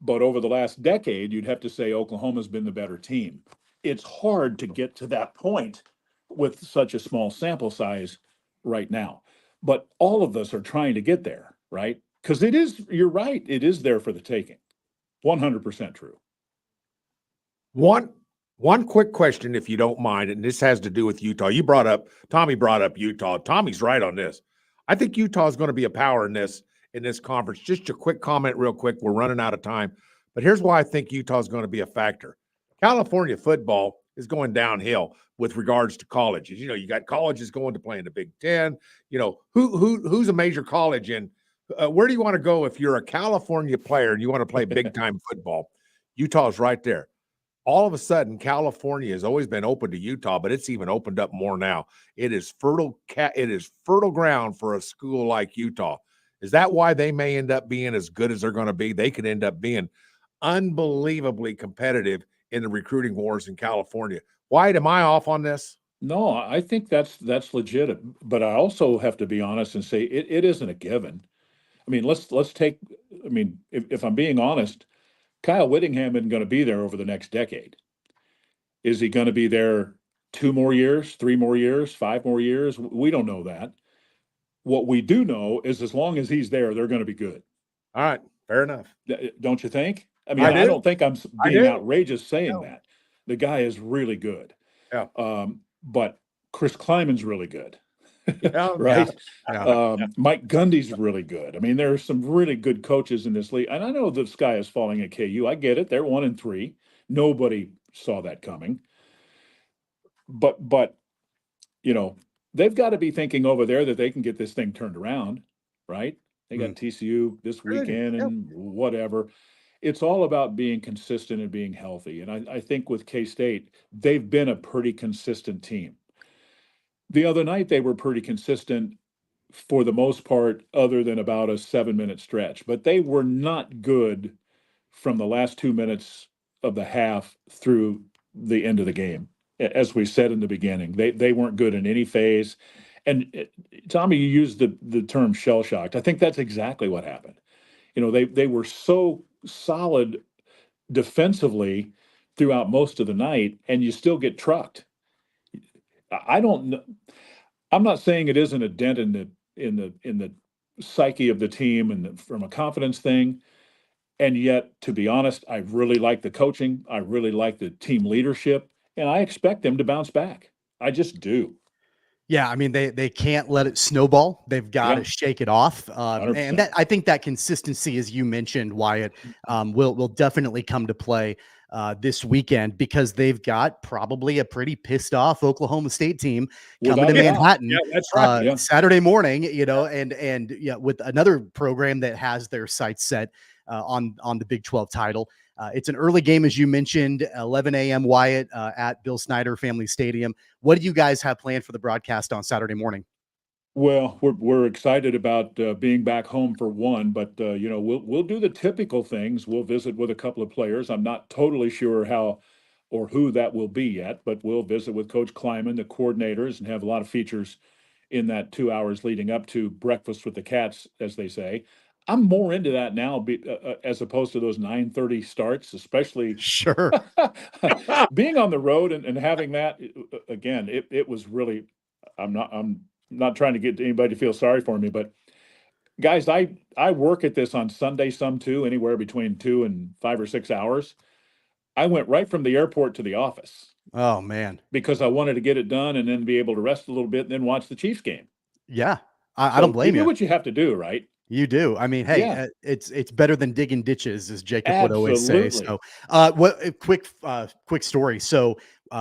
But over the last decade, you'd have to say Oklahoma's been the better team. It's hard to get to that point with such a small sample size right now. But all of us are trying to get there, right? Because you're right, it is there for the taking. 100% true. One quick question, if you don't mind, and this has to do with Utah. Tommy brought up Utah. Tommy's right on this. I think Utah is going to be a power in this conference. Just a quick comment real quick. We're running out of time. But here's why I think Utah is going to be a factor. California football is going downhill with regards to colleges. You got colleges going to play in the Big Ten. Who's a major college in? Where do you want to go if you're a California player and you want to play big-time football? Utah's right there. All of a sudden, California has always been open to Utah, but it's even opened up more now. It is fertile ground for a school like Utah. Is that why they may end up being as good as they're going to be? They could end up being unbelievably competitive in the recruiting wars in California. Wyatt, am I off on this? No, I think that's legit. But I also have to be honest and say it isn't a given. I mean, let's take. I mean, if I'm being honest, Kyle Whittingham isn't going to be there over the next decade. Is he going to be there 2 more years, 3 more years, 5 more years? We don't know that. What we do know is as long as he's there, they're going to be good. All right, fair enough. Don't you think? I mean, I don't think I'm being outrageous saying that. The guy is really good. Yeah. But Chris Kleiman's really good. Yeah, right? Yeah. Mike Gundy's really good. I mean, there are some really good coaches in this league. And I know the sky is falling at KU. I get it. They're 1-3. Nobody saw that coming. But they've got to be thinking over there that they can get this thing turned around, right? They got TCU this weekend and whatever. It's all about being consistent and being healthy. And I think with K-State, they've been a pretty consistent team. The other night, they were pretty consistent for the most part, other than about a 7-minute stretch. But they were not good from the last 2 minutes of the half through the end of the game. As we said in the beginning, they weren't good in any phase. And Tommy, you used the term shell-shocked. I think that's exactly what happened. They were so solid defensively throughout most of the night, and you still get trucked. I don't know. I'm not saying it isn't a dent in the psyche of the team and from a confidence thing. And yet, to be honest, I really like the coaching. I really like the team leadership, and I expect them to bounce back. I just do. Yeah, I mean they can't let it snowball. They've got to shake it off, and that I think that consistency, as you mentioned, Wyatt, will definitely come to play this weekend because they've got probably a pretty pissed off Oklahoma State team coming to Manhattan. Yeah, that's right. Saturday morning, and with another program that has their sights set on the Big 12 title. It's an early game, as you mentioned, 11 a.m. Wyatt at Bill Snyder Family Stadium. What do you guys have planned for the broadcast on Saturday morning? Well, we're excited about being back home for one, but we'll do the typical things. We'll visit with a couple of players. I'm not totally sure how or who that will be yet, but we'll visit with Coach Kleiman, the coordinators, and have a lot of features in that 2 hours leading up to breakfast with the Cats, as they say. I'm more into that now as opposed to those 9:30 starts, especially sure being on the road and having that again. It was really. I'm not trying to get anybody to feel sorry for me, but guys, I work at this on Sunday some too, anywhere between 2 and 5 or 6 hours. I went right from the airport to the office. Oh man, because I wanted to get it done and then be able to rest a little bit and then watch the Chiefs game. Yeah, I don't blame you. You do what you have to do, right? You do. I mean, hey, it's better than digging ditches, as Jacob would always say. So, quick story. So,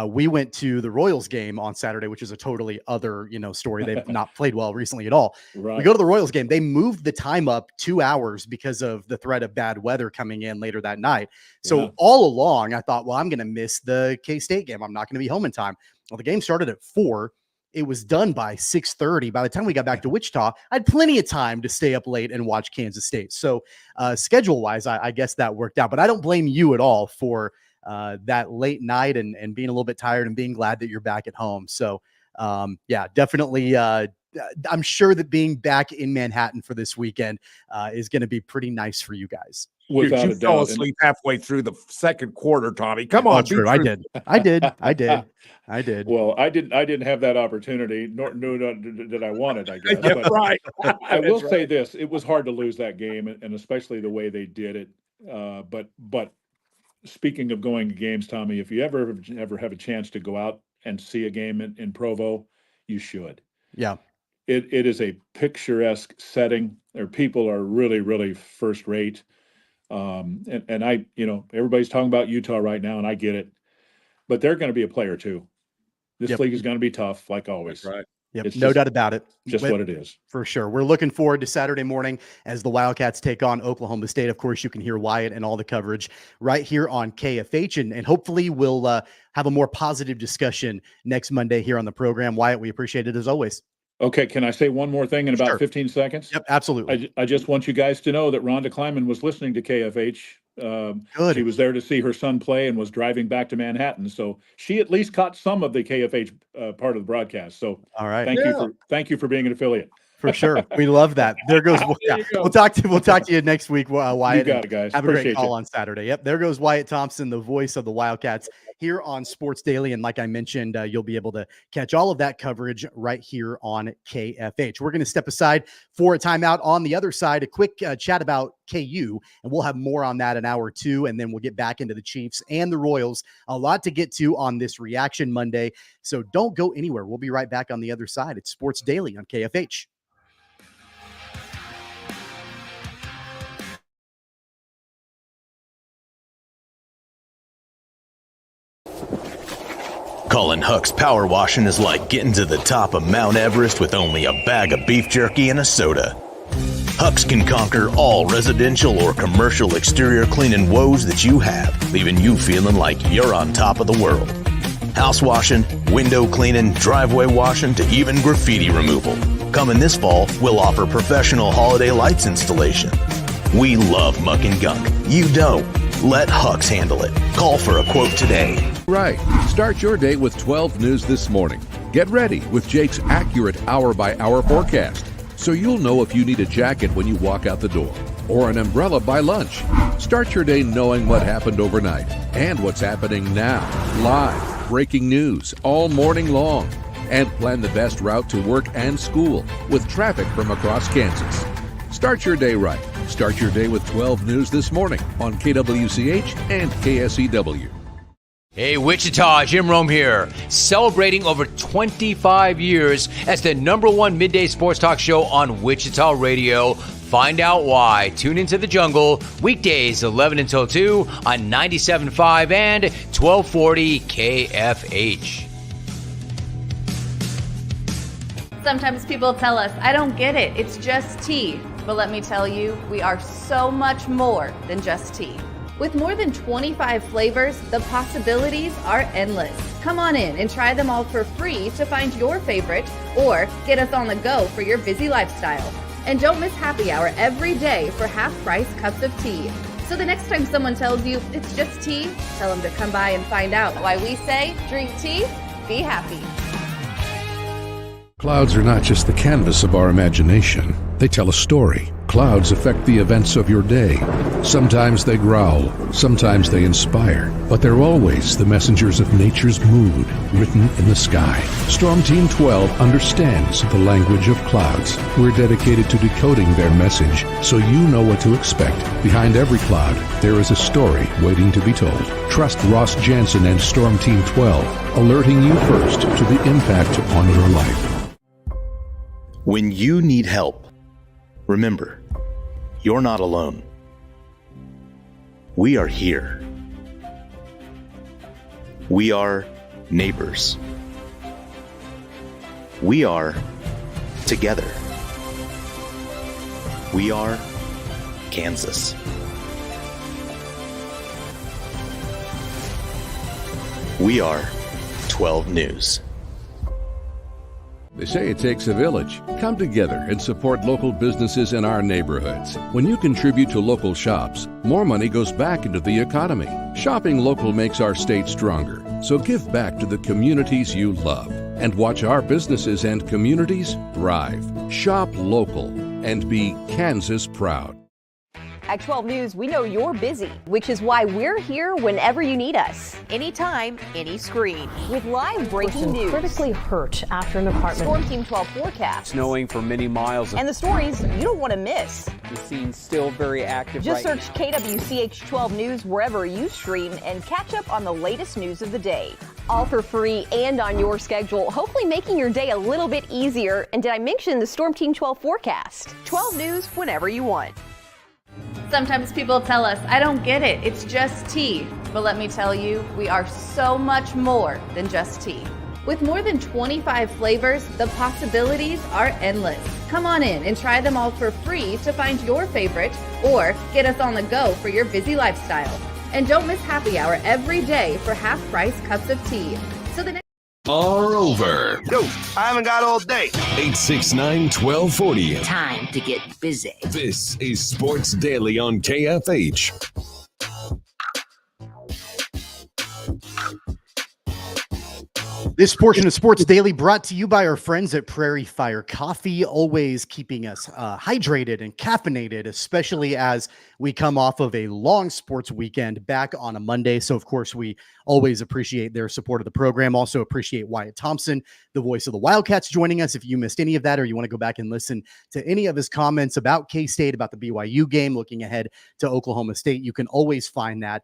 we went to the Royals game on Saturday, which is a totally other, story. They've not played well recently at all. Right. We go to the Royals game. They moved the time up 2 hours because of the threat of bad weather coming in later that night. So all along, I thought, well, I'm going to miss the K-State game. I'm not going to be home in time. Well, the game started at 4. It was done by 6:30. By the time we got back to Wichita, I had plenty of time to stay up late and watch Kansas State. So schedule-wise, I guess that worked out. But I don't blame you at all for that late night and being a little bit tired and being glad that you're back at home. So, definitely. I'm sure that being back in Manhattan for this weekend is going to be pretty nice for you guys. Without you fell asleep halfway through the second quarter, Tommy. Come on. True. I did. I did. Well, I didn't have that opportunity, nor that I wanted, I guess. Yeah, right. I will say this: it was hard to lose that game, and especially the way they did it. But speaking of going to games, Tommy, if you ever have a chance to go out and see a game in Provo, you should. Yeah. It is a picturesque setting. Their people are really, really first rate. And I, everybody's talking about Utah right now, and I get it, but they're going to be a player too. This league is going to be tough, like always. That's right. Yep, no doubt about it. Just what it is. For sure. We're looking forward to Saturday morning as the Wildcats take on Oklahoma State. Of course, you can hear Wyatt and all the coverage right here on KFH, and hopefully we'll have a more positive discussion next Monday here on the program. Wyatt, we appreciate it as always. Okay, can I say one more thing in about 15 seconds? Yep, absolutely. I just want you guys to know that Rhonda Kleiman was listening to KFH. Good. She was there to see her son play and was driving back to Manhattan. So she at least caught some of the KFH part of the broadcast. So all right. Thank you for being an affiliate. For sure. We love that. There goes. We'll talk to you next week, Wyatt. You got it, guys. Have a great call on Saturday. Yep. There goes Wyatt Thompson, the voice of the Wildcats here on Sports Daily. And like I mentioned, you'll be able to catch all of that coverage right here on KFH. We're going to step aside for a timeout. On the other side, a quick chat about KU, and we'll have more on that in hour 2. And then we'll get back into the Chiefs and the Royals. A lot to get to on this Reaction Monday. So don't go anywhere. We'll be right back on the other side. It's Sports Daily on KFH. Colin Huck's power washing is like getting to the top of Mount Everest with only a bag of beef jerky and a soda. Huck's can conquer all residential or commercial exterior cleaning woes that you have, leaving you feeling like you're on top of the world. House washing, window cleaning, driveway washing, to even graffiti removal. Coming this fall, we'll offer professional holiday lights installation. We love muck and gunk. You don't. Let Huck's handle it. Call for a quote today. Right. Start your day with 12 News This Morning. Get ready with Jake's accurate hour-by-hour forecast, so you'll know if you need a jacket when you walk out the door, or an umbrella by lunch. Start your day knowing what happened overnight and what's happening now. Live, breaking news all morning long. and plan the best route to work and school with traffic from across Kansas. Start your day right. Start your day with 12 News this morning on KWCH and KSEW. Hey, Wichita, Jim Rome here, celebrating over 25 years as the #1 midday sports talk show on Wichita Radio. Find out why. Tune into The Jungle, weekdays 11 until 2 on 97.5 and 1240 KFH. Sometimes people tell us, I don't get it, it's just tea. But let me tell you, we are so much more than just tea. With more than 25 flavors, the possibilities are endless. Come on in and try them all for free to find your favorite or get us on the go for your busy lifestyle. And don't miss happy hour every day for half-price cups of tea. So the next time someone tells you it's just tea, tell them to come by and find out why we say drink tea, be happy. Clouds are not just the canvas of our imagination. They tell a story. Clouds affect the events of your day. Sometimes they growl, sometimes they inspire, but they're always the messengers of nature's mood written in the sky. Storm Team 12 understands the language of clouds. We're dedicated to decoding their message so you know what to expect. Behind every cloud, there is a story waiting to be told. Trust Ross Jansen and Storm Team 12, alerting you first to the impact on your life. When you need help, remember, you're not alone. We are here. We are neighbors. We are together. We are Kansas. We are 12 News. They say it takes a village. Come together and support local businesses in our neighborhoods. When you contribute to local shops, more money goes back into the economy. Shopping local makes our state stronger. So give back to the communities you love and watch our businesses and communities thrive. Shop local and be Kansas proud. At 12 News, we know you're busy, which is why we're here whenever you need us. Anytime, any screen. With live breaking news. Critically hurt after an apartment. Storm Team 12 forecast. Snowing for many miles. And the stories you don't want to miss. The scene's still very active. Just right search KWCH 12 News wherever you stream and catch up on the latest news of the day. All for free and on your schedule, hopefully making your day a little bit easier. And did I mention the Storm Team 12 forecast? 12 News whenever you want. Sometimes people tell us, I don't get it, it's just tea. But let me tell you, we are so much more than just tea. With more than 25 flavors, the possibilities are endless. Come on in and try them all for free to find your favorite or get us on the go for your busy lifestyle. And don't miss happy hour every day for half-price cups of tea. So the next Are over. Yo, I haven't got all day. 869-1240. Time to get busy. This is Sports Daily on KFH. This portion of Sports Daily brought to you by our friends at Prairie Fire Coffee, always keeping us hydrated and caffeinated, especially as we come off of a long sports weekend back on a Monday. So, of course, we always appreciate their support of the program. Also appreciate Wyatt Thompson, the voice of the Wildcats, joining us. If you missed any of that or you want to go back and listen to any of his comments about K-State, about the BYU game, looking ahead to Oklahoma State, you can always find that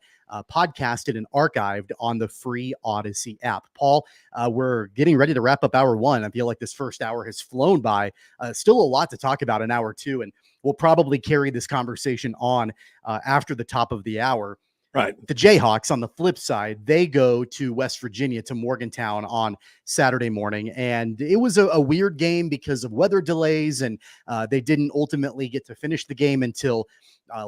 podcasted and archived on the free Odyssey app. Paul, we're getting ready to wrap up hour one. I feel like this first hour has flown by. Still a lot to talk about in hour two, and we'll probably carry this conversation on after the top of the hour. Right. The Jayhawks, on the flip side, they go to West Virginia, to Morgantown on Saturday morning. And it was a weird game because of weather delays, and they didn't ultimately get to finish the game until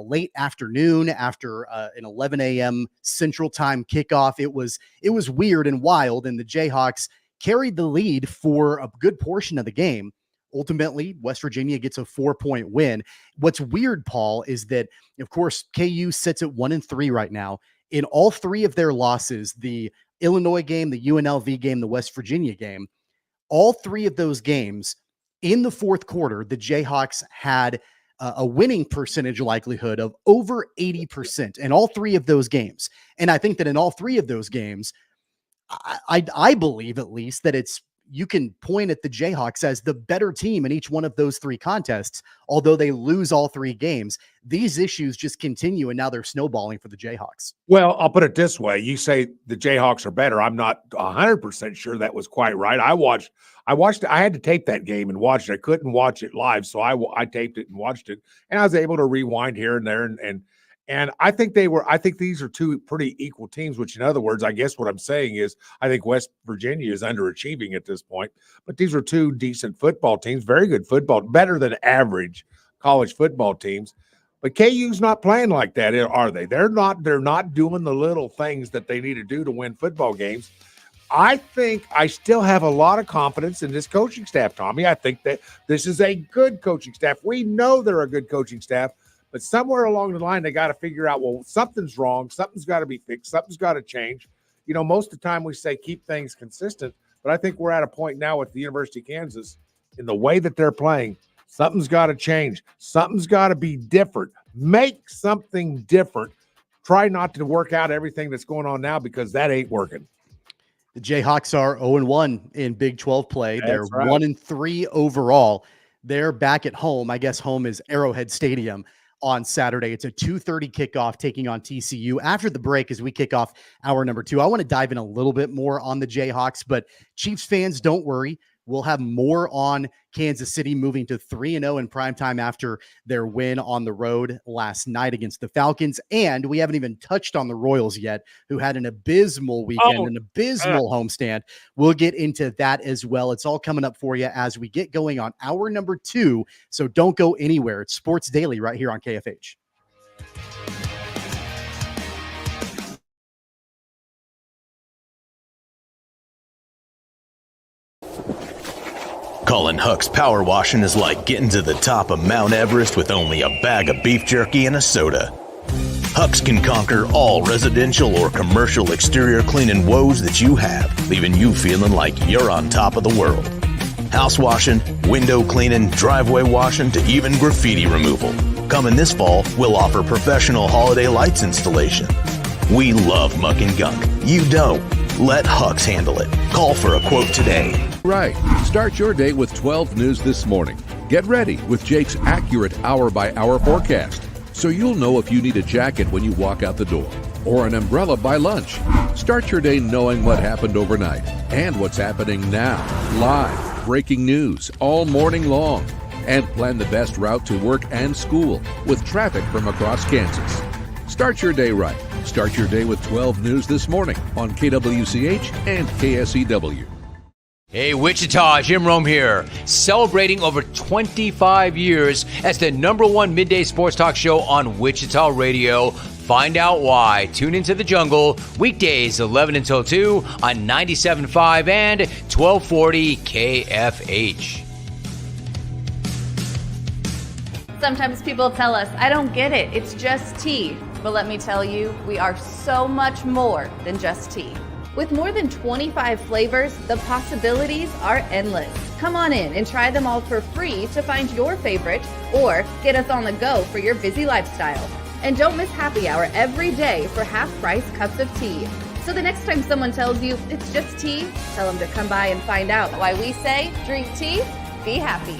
late afternoon after an 11 a.m. Central Time kickoff. It was weird and wild, and the Jayhawks carried the lead for a good portion of the game. Ultimately, West Virginia gets a 4-point win. What's weird, Paul, is that, of course, KU sits at 1-3 right now. In all three of their losses, the Illinois game, the UNLV game, the West Virginia game, all three of those games in the fourth quarter, the Jayhawks had a winning percentage likelihood of over 80% in all three of those games. And I think that in all three of those games, I believe at least that it's you can point at the Jayhawks as the better team in each one of those 3 contests, although they lose all 3 games. These issues just continue, and now they're snowballing for the Jayhawks. Well, I'll put it this way. You say the Jayhawks are better. I'm not 100% sure that was quite right. I watched I had to tape that game and watch it. I couldn't watch it live, so I taped it and watched it, and I was able to rewind here and there, and I think these are 2 pretty equal teams, which in other words, I guess what I'm saying is I think West Virginia is underachieving at this point, but these are 2 decent football teams, very good football, better than average college football teams. But KU's not playing like that, are they? They're not doing the little things that they need to do to win football games. I think I still have a lot of confidence in this coaching staff, Tommy. I think that this is a good coaching staff. We know they're a good coaching staff, but somewhere along the line, they got to figure out, well, something's wrong. Something's got to be fixed. Something's got to change. You know, most of the time we say keep things consistent, but I think we're at a point now with the University of Kansas in the way that they're playing. Something's got to change. Something's got to be different. Make something different. Try not to work out everything that's going on now because that ain't working. The Jayhawks are 0-1 in Big 12 play. They're That's right. 1-3 overall. They're back at home. I guess home is Arrowhead Stadium on Saturday. It's a 2:30 kickoff taking on TCU. After the break, as we kick off hour number 2, I want to dive in a little bit more on the Jayhawks, but Chiefs fans, don't worry. We'll have more on Kansas City moving to 3-0 in primetime after their win on the road last night against the Falcons. And we haven't even touched on the Royals yet, who had an abysmal weekend, an abysmal homestand. We'll get into that as well. It's all coming up for you as we get going on hour number 2. So don't go anywhere. It's Sports Daily right here on KFH. Colin Huck's power washing is like getting to the top of Mount Everest with only a bag of beef jerky and a soda. Huck's can conquer all residential or commercial exterior cleaning woes that you have, leaving you feeling like you're on top of the world. House washing, window cleaning, driveway washing, to even graffiti removal. Coming this fall, we'll offer professional holiday lights installation. We love muck and gunk. You don't. Let Huck's handle it. Call for a quote today. Right. Start your day with 12 News this morning. Get ready with Jake's accurate hour-by-hour forecast, so you'll know if you need a jacket when you walk out the door or an umbrella by lunch. Start your day knowing what happened overnight and what's happening now. Live, breaking news all morning long. And plan the best route to work and school with traffic from across Kansas. Start your day right. Start your day with 12 News this morning on KWCH and KSEW. Hey, Wichita, Jim Rome here, celebrating over 25 years as the #1 midday sports talk show on Wichita Radio. Find out why. Tune into The Jungle, weekdays 11 until 2 on 97.5 and 1240 KFH. Sometimes people tell us, I don't get it, it's just tea. But let me tell you, we are so much more than just tea. With more than 25 flavors, the possibilities are endless. Come on in and try them all for free to find your favorite or get us on the go for your busy lifestyle. And don't miss happy hour every day for half-price cups of tea. So the next time someone tells you it's just tea, tell them to come by and find out why we say drink tea, be happy.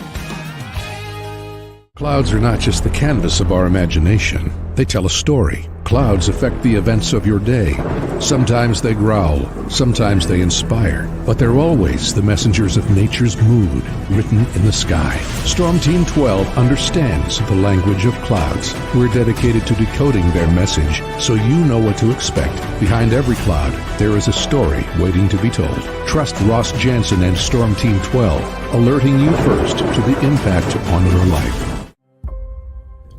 Clouds are not just the canvas of our imagination. They tell a story. Clouds affect the events of your day. Sometimes they growl, sometimes they inspire, but they're always the messengers of nature's mood written in the sky. Storm Team 12 understands the language of clouds. We're dedicated to decoding their message so you know what to expect. Behind every cloud, there is a story waiting to be told. Trust Ross Jansen and Storm Team 12, alerting you first to the impact on your life.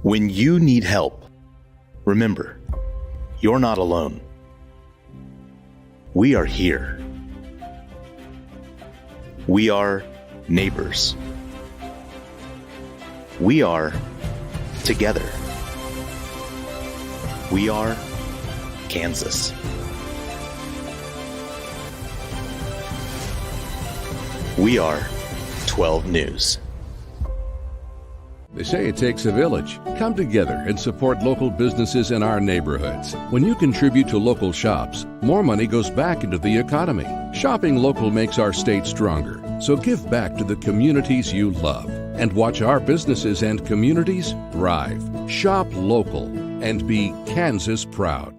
When you need help, remember, you're not alone. We are here. We are neighbors. We are together. We are Kansas. We are 12 News. They say it takes a village. Come together and support local businesses in our neighborhoods. When you contribute to local shops, more money goes back into the economy. Shopping local makes our state stronger. So give back to the communities you love and watch our businesses and communities thrive. Shop local and be Kansas proud.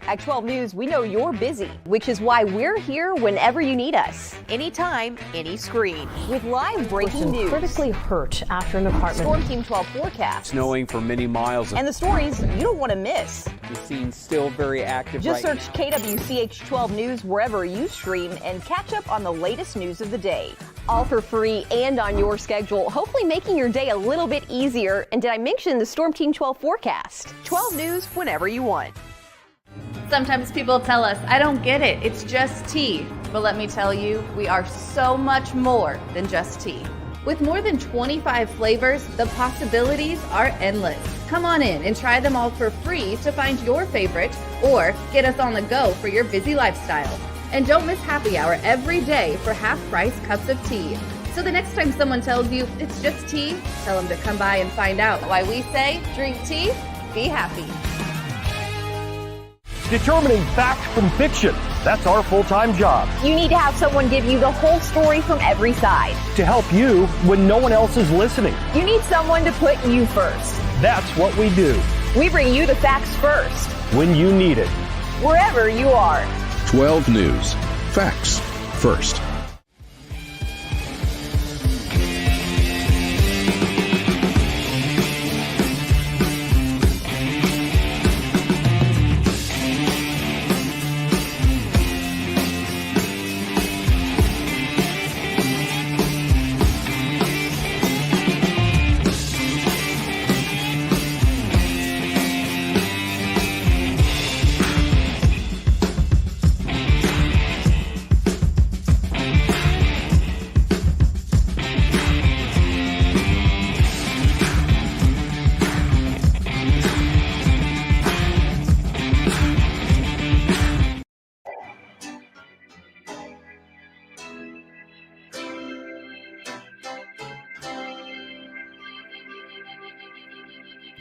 At 12 News, we know you're busy, which is why we're here whenever you need us. Anytime, any screen. With live breaking news. Critically hurt after an apartment. Storm Team 12 forecast. Snowing for many miles. And the stories you don't want to miss. The scene's still very active. Just right search KWCH 12 News wherever you stream and catch up on the latest news of the day. All for free and on your schedule, hopefully making your day a little bit easier. And did I mention the Storm Team 12 forecast? 12 News whenever you want. Sometimes people tell us, I don't get it, it's just tea. But let me tell you, we are so much more than just tea. With more than 25 flavors, the possibilities are endless. Come on in and try them all for free to find your favorite or get us on the go for your busy lifestyle. And don't miss happy hour every day for half-price cups of tea. So the next time someone tells you it's just tea, tell them to come by and find out why we say drink tea, be happy. Determining fact from fiction. That's our full-time job. You need to have someone give you the whole story from every side. To help you when no one else is listening. You need someone to put you first. That's what we do. We bring you the facts first. When you need it. Wherever you are. 12 News. Facts first.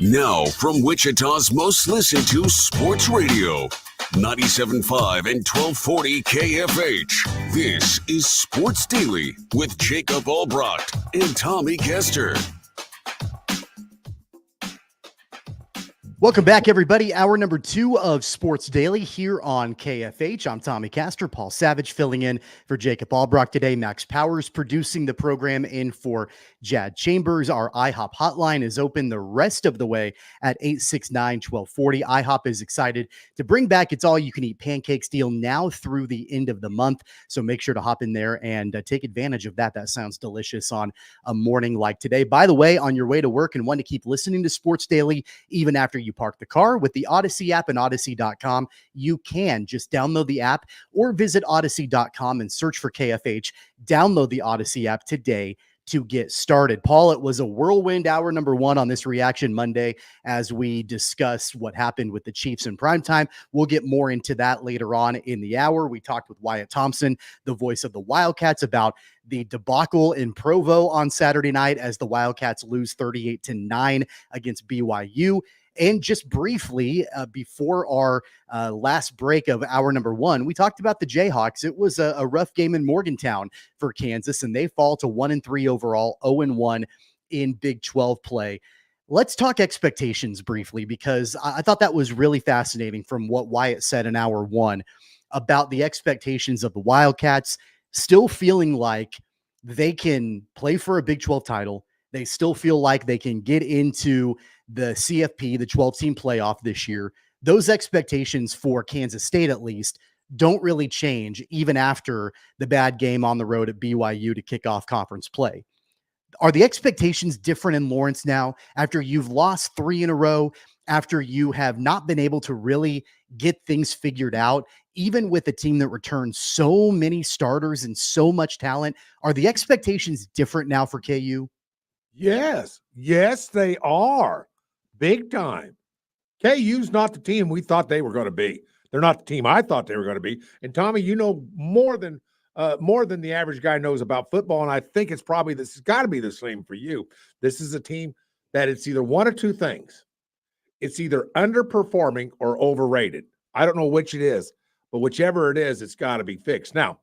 Now, from Wichita's most listened to sports radio, 97.5 and 1240 KFH. This is Sports Daily with Jacob Albrecht and Tommy Kester. Welcome back, everybody. Hour number 2 of Sports Daily here on KFH. I'm Tommy Castor, Paul Savage filling in for Jacob Albrecht today. Max Powers producing the program in for Jad Chambers. Our IHOP hotline is open the rest of the way at 869-1240. IHOP is excited to bring back its all-you-can-eat pancakes deal now through the end of the month. So make sure to hop in there and take advantage of that. That sounds delicious on a morning like today. By the way, on your way to work and want to keep listening to Sports Daily even after you park the car, with the Odyssey app and Odyssey.com, you can just download the app or visit Odyssey.com and search for KFH. Download the Odyssey app today to get started. Paul, it was a whirlwind hour number 1 on this Reaction Monday as we discuss what happened with the Chiefs in primetime. We'll get more into that later on in the hour. We talked with Wyatt Thompson, the voice of the Wildcats, about the debacle in Provo on Saturday night as the Wildcats lose 38-9 against BYU. And just briefly, before our last break of hour number 1, we talked about the Jayhawks. It was a rough game in Morgantown for Kansas, and they fall to 1-3 overall, 0-1 in Big 12 play. Let's talk expectations briefly, because I thought that was really fascinating from what Wyatt said in hour 1 about the expectations of the Wildcats still feeling like they can play for a Big 12 title. They still feel like they can get into the CFP, the 12-team playoff this year. Those expectations for Kansas State, at least, don't really change even after the bad game on the road at BYU to kick off conference play. Are the expectations different in Lawrence now after you've lost 3 in a row, after you have not been able to really get things figured out, even with a team that returns so many starters and so much talent? Are the expectations different now for KU? Yes, they are. Big time. KU's not the team we thought they were going to be. They're not the team I thought they were going to be. And Tommy, you know more than more than the average guy knows about football. And I think it's probably this has got to be the same for you. This is a team that it's either one of two things. It's either underperforming or overrated. I don't know which it is, but whichever it is, it's got to be fixed. Now,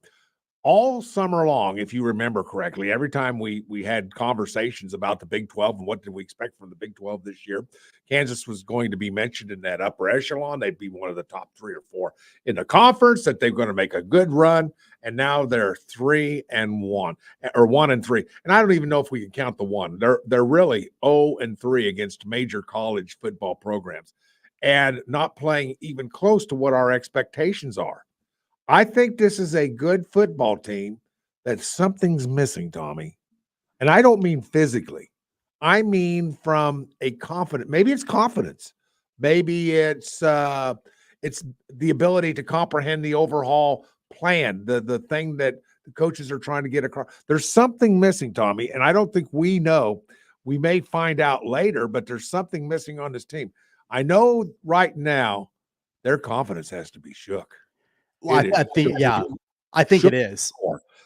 all summer long, if you remember correctly, every time we had conversations about the Big 12 and what did we expect from the Big 12 this year, Kansas was going to be mentioned in that upper echelon. They'd be one of the top 3 or 4 in the conference, that they're going to make a good run. And now they're 3-1 or 1-3. And I don't even know if we can count the 1. They're really 0-3 against major college football programs and not playing even close to what our expectations are. I think this is a good football team that something's missing, Tommy. And I don't mean physically. I mean from a confidence. Maybe it's confidence. Maybe it's the ability to comprehend the overhaul plan, the thing that the coaches are trying to get across. There's something missing, Tommy, and I don't think we know. We may find out later, but there's something missing on this team. I know right now their confidence has to be shook. Well, I think, yeah, I think it is.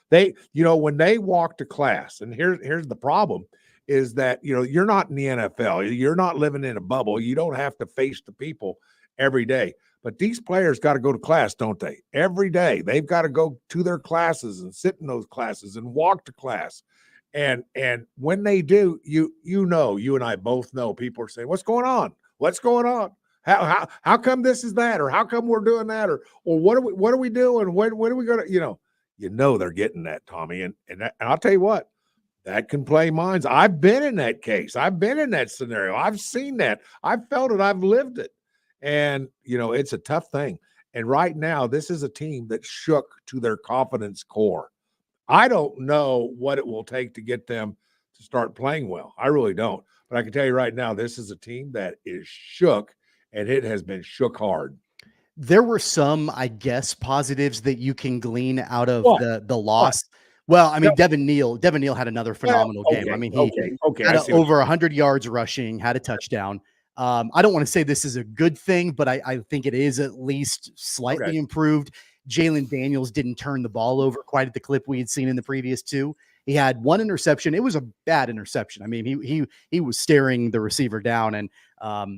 They, when they walk to class, and here's the problem is that, you're not in the NFL. You're not living in a bubble. You don't have to face the people every day. But these players got to go to class, don't they? Every day. They've got to go to their classes and sit in those classes and walk to class. And when they do, you and I both know people are saying, what's going on? What's going on? How come this is that, or how come we're doing that, or what are we doing? When are we going to, they're getting that, Tommy, and I'll tell you what, that can play minds. I've been in that case. I've been in that scenario. I've seen that. I've felt it. I've lived it, and it's a tough thing. And right now, this is a team that shook to their confidence core. I don't know what it will take to get them to start playing well. I really don't. But I can tell you right now, this is a team that is shook. And it has been shook hard. There were some, I guess, positives that you can glean out of the loss. Well, I mean, Devin Neal had another phenomenal game. I mean, he had over 100 yards rushing, had a touchdown. I don't want to say this is a good thing, but I think it is at least slightly improved. Jalen Daniels didn't turn the ball over quite at the clip we had seen in the previous 2. He had 1 interception. It was a bad interception. I mean, he was staring the receiver down, and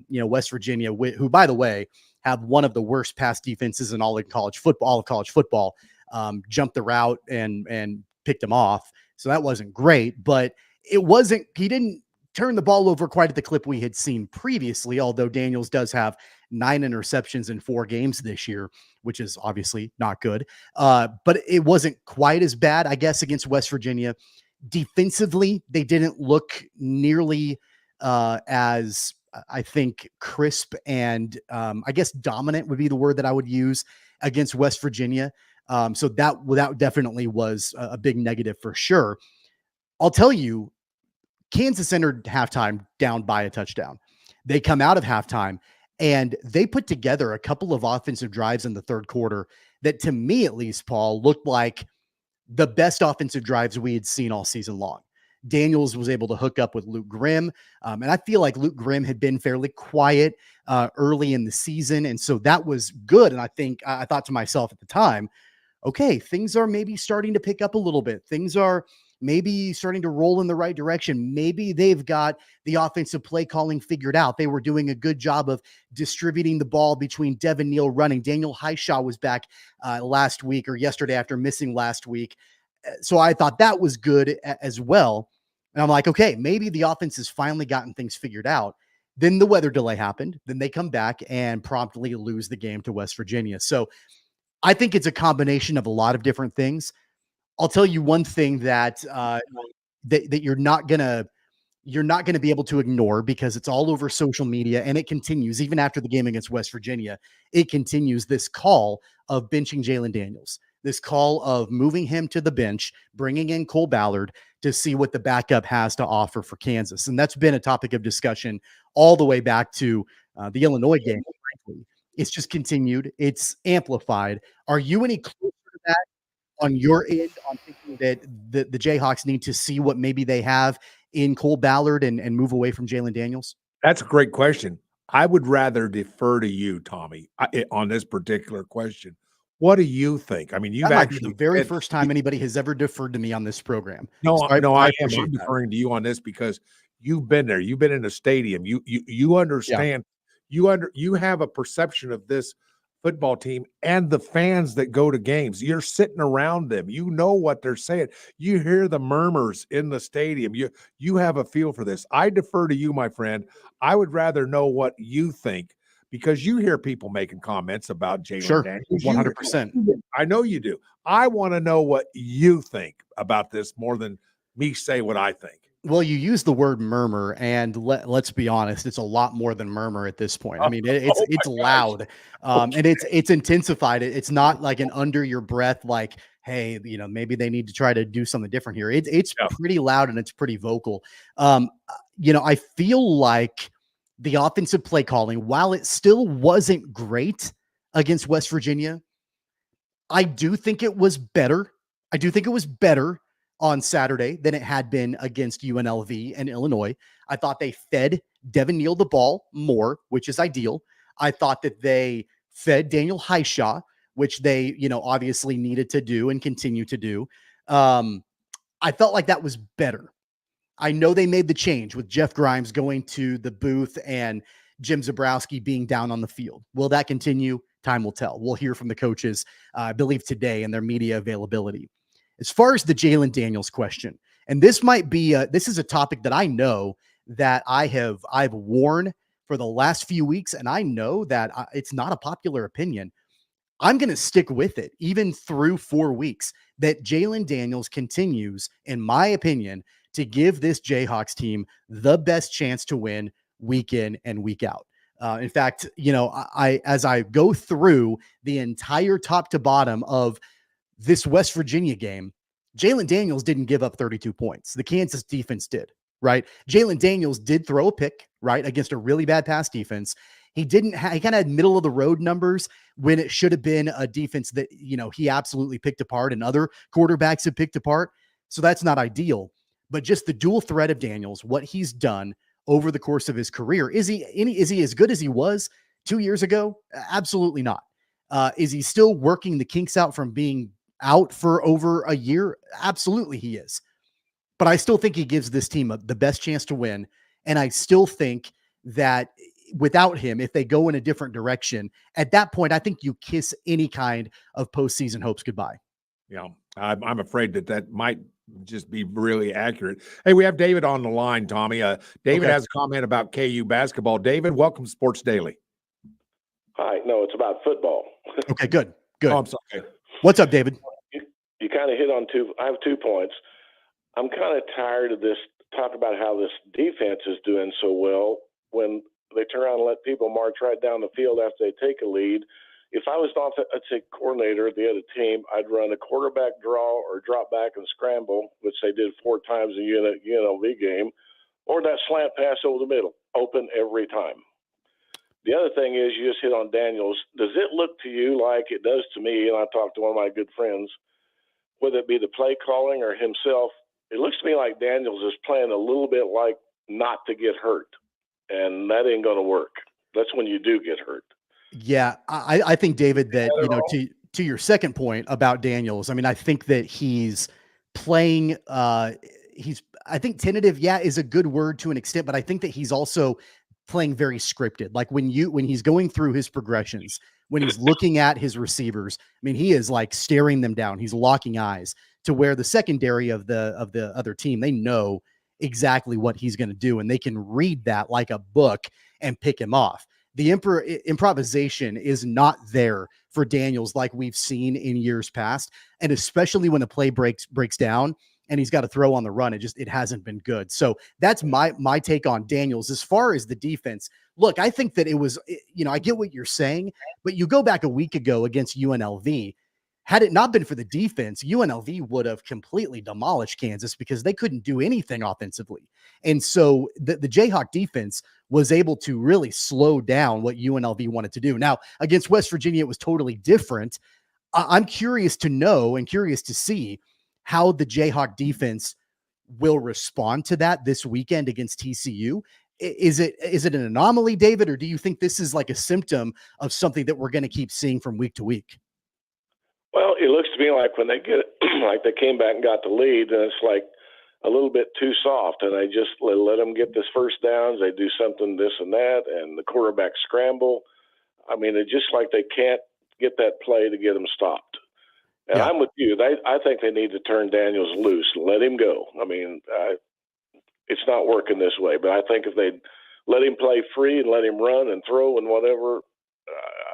West Virginia, who by the way have one of the worst pass defenses in all of college football, jumped the route and picked him off. So that wasn't great, but he didn't turn the ball over quite at the clip we had seen previously. Although Daniels does have 9 interceptions in 4 games this year, which is obviously not good. But it wasn't quite as bad, I guess, against West Virginia. Defensively, they didn't look nearly as, I think, crisp and I guess dominant would be the word that I would use against West Virginia. So that definitely was a big negative for sure. I'll tell you, Kansas entered halftime down by a touchdown. They come out of halftime and they put together a couple of offensive drives in the third quarter that, to me at least, Paul, looked like the best offensive drives we had seen all season long. Daniels was able to hook up with Luke Grimm. And I feel like Luke Grimm had been fairly quiet early in the season. And so that was good. And I thought to myself at the time, okay, things are maybe starting to pick up a little bit. Things are maybe starting to roll in the right direction. Maybe they've got the offensive play calling figured out. They were doing a good job of distributing the ball between Devin Neal running. Daniel Highshaw was back last week or yesterday after missing last week. So I thought that was good as well. And I'm like, okay, maybe the offense has finally gotten things figured out. Then the weather delay happened. Then they come back and promptly lose the game to West Virginia. So I think it's a combination of a lot of different things. I'll tell you one thing that that you're not gonna be able to ignore, because it's all over social media and it continues even after the game against West Virginia. It continues, this call of benching Jalen Daniels, this call of moving him to the bench, bringing in Cole Ballard to see what the backup has to offer for Kansas. And that's been a topic of discussion all the way back to the Illinois game. Frankly, it's just continued. It's amplified. Are you any closer to that on your end, on thinking that the Jayhawks need to see what maybe they have in Cole Ballard and move away from Jalen Daniels? That's a great question. I would rather defer to you, Tommy, on this particular question. What do you think? I mean, you've That might be actually the very said- first time anybody has ever deferred to me on this program. No, So I am. I'm appreciate that. deferring to you on this because you've been there. You've been in a stadium. You understand. You have a perception of this football team and the fans that go to games. You're sitting around them. You know what they're saying. You hear the murmurs in the stadium. You have a feel for this. I defer to you, my friend. I would rather know what you think because you hear people making comments about Jalen Daniels. 100%. I know you do. I want to know what you think about this more than me say what I think. Well, you use the word murmur, and let's be honest, it's a lot more than murmur at this point. I mean, it's loud, and it's intensified. It's not like an under your breath, like, hey, maybe they need to try to do something different here. It's pretty loud and it's pretty vocal. I feel like the offensive play calling, while it still wasn't great against West Virginia, I do think it was better. I do think it was better on Saturday than it had been against UNLV and Illinois. I thought they fed Devin Neal the ball more, which is ideal. I thought that they fed Daniel Highshaw, which they, obviously needed to do and continue to do. I felt like that was better. I know they made the change with Jeff Grimes going to the booth and Jim Zabrowski being down on the field. Will that continue? Time will tell. We'll hear from the coaches, I believe, today in their media availability. As far as the Jalen Daniels question, and this might be this is a topic that I know that I've worn for the last few weeks, and I know that it's not a popular opinion. I'm going to stick with it even through 4 weeks that Jalen Daniels continues, in my opinion, to give this Jayhawks team the best chance to win week in and week out. In fact, as I go through the entire top to bottom of this West Virginia game, Jalen Daniels didn't give up 32 points. The Kansas defense did, right? Jalen Daniels did throw a pick, right, against a really bad pass defense. He kind of had middle of the road numbers when it should have been a defense that, he absolutely picked apart and other quarterbacks have picked apart. So that's not ideal. But just the dual threat of Daniels, what he's done over the course of his career, is he as good as he was 2 years ago? Absolutely not. Is he still working the kinks out from being out for over a year? Absolutely he is. But I still think he gives this team the best chance to win. And I still think that without him, if they go in a different direction, at that point, I think you kiss any kind of postseason hopes goodbye. Yeah, I'm afraid that might just be really accurate. Hey, we have David on the line, Tommy. David has a comment about KU basketball. David, welcome to Sports Daily. Hi. No, it's about football. Okay, good. Oh, I'm sorry. What's up, David? You kind of hit on two. I have 2 points. I'm kind of tired of this talk about how this defense is doing so well when they turn around and let people march right down the field after they take a lead. If I was an offensive coordinator of the other team, I'd run a quarterback draw or drop back and scramble, which they did 4 times in the UNLV game, or that slant pass over the middle, open every time. The other thing is, you just hit on Daniels. Does it look to you like it does to me, and I talked to one of my good friends, whether it be the play calling or himself, it looks to me like Daniels is playing a little bit like not to get hurt, and that ain't going to work. That's when you do get hurt. Yeah, I think, David, that, to your second point about Daniels, I mean, I think that he's playing, I think tentative, is a good word to an extent, but I think that he's also playing very scripted. Like when he's going through his progressions, when he's looking at his receivers, I mean, he is like staring them down. He's locking eyes to where the secondary of the other team, they know exactly what he's going to do, and they can read that like a book and pick him off. The improvisation is not there for Daniels like we've seen in years past, and especially when a play breaks down and he's got to throw on the run, it hasn't been good. So that's my take on Daniels. As far as the defense, look, I think that it was, I get what you're saying, but you go back a week ago against UNLV. Had it not been for the defense, UNLV would have completely demolished Kansas because they couldn't do anything offensively. And so the Jayhawk defense was able to really slow down what UNLV wanted to do. Now, against West Virginia, it was totally different. I'm curious to know and curious to see how the Jayhawk defense will respond to that this weekend against TCU. Is it an anomaly, David, or do you think this is like a symptom of something that we're going to keep seeing from week to week? Well, it looks to me like when they get it, like they came back and got the lead, and it's like a little bit too soft, and they just let them get this first downs. They do something, this and that, and the quarterback scramble. I mean, it's just like they can't get that play to get them stopped. And I'm with you. I think they need to turn Daniels loose and let him go. I mean, it's not working this way, but I think if they let him play free and let him run and throw and whatever,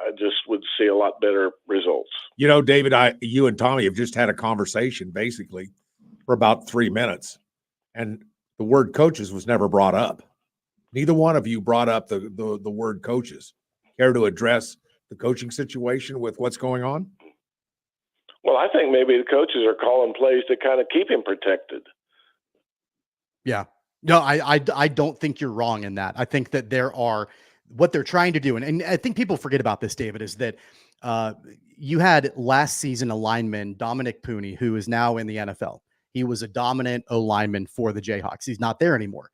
I just would see a lot better results. You know, David, you and Tommy have just had a conversation basically for about 3 minutes, and the word coaches was never brought up. Neither one of you brought up the word coaches. Care to address the coaching situation with what's going on? Well, I think maybe the coaches are calling plays to kind of keep him protected. Yeah. No, I don't think you're wrong in that. I think that there are what they're trying to do. And I think people forget about this, David, is that you had last season a lineman, Dominic Pooney, who is now in the NFL. He was a dominant O lineman for the Jayhawks. He's not there anymore.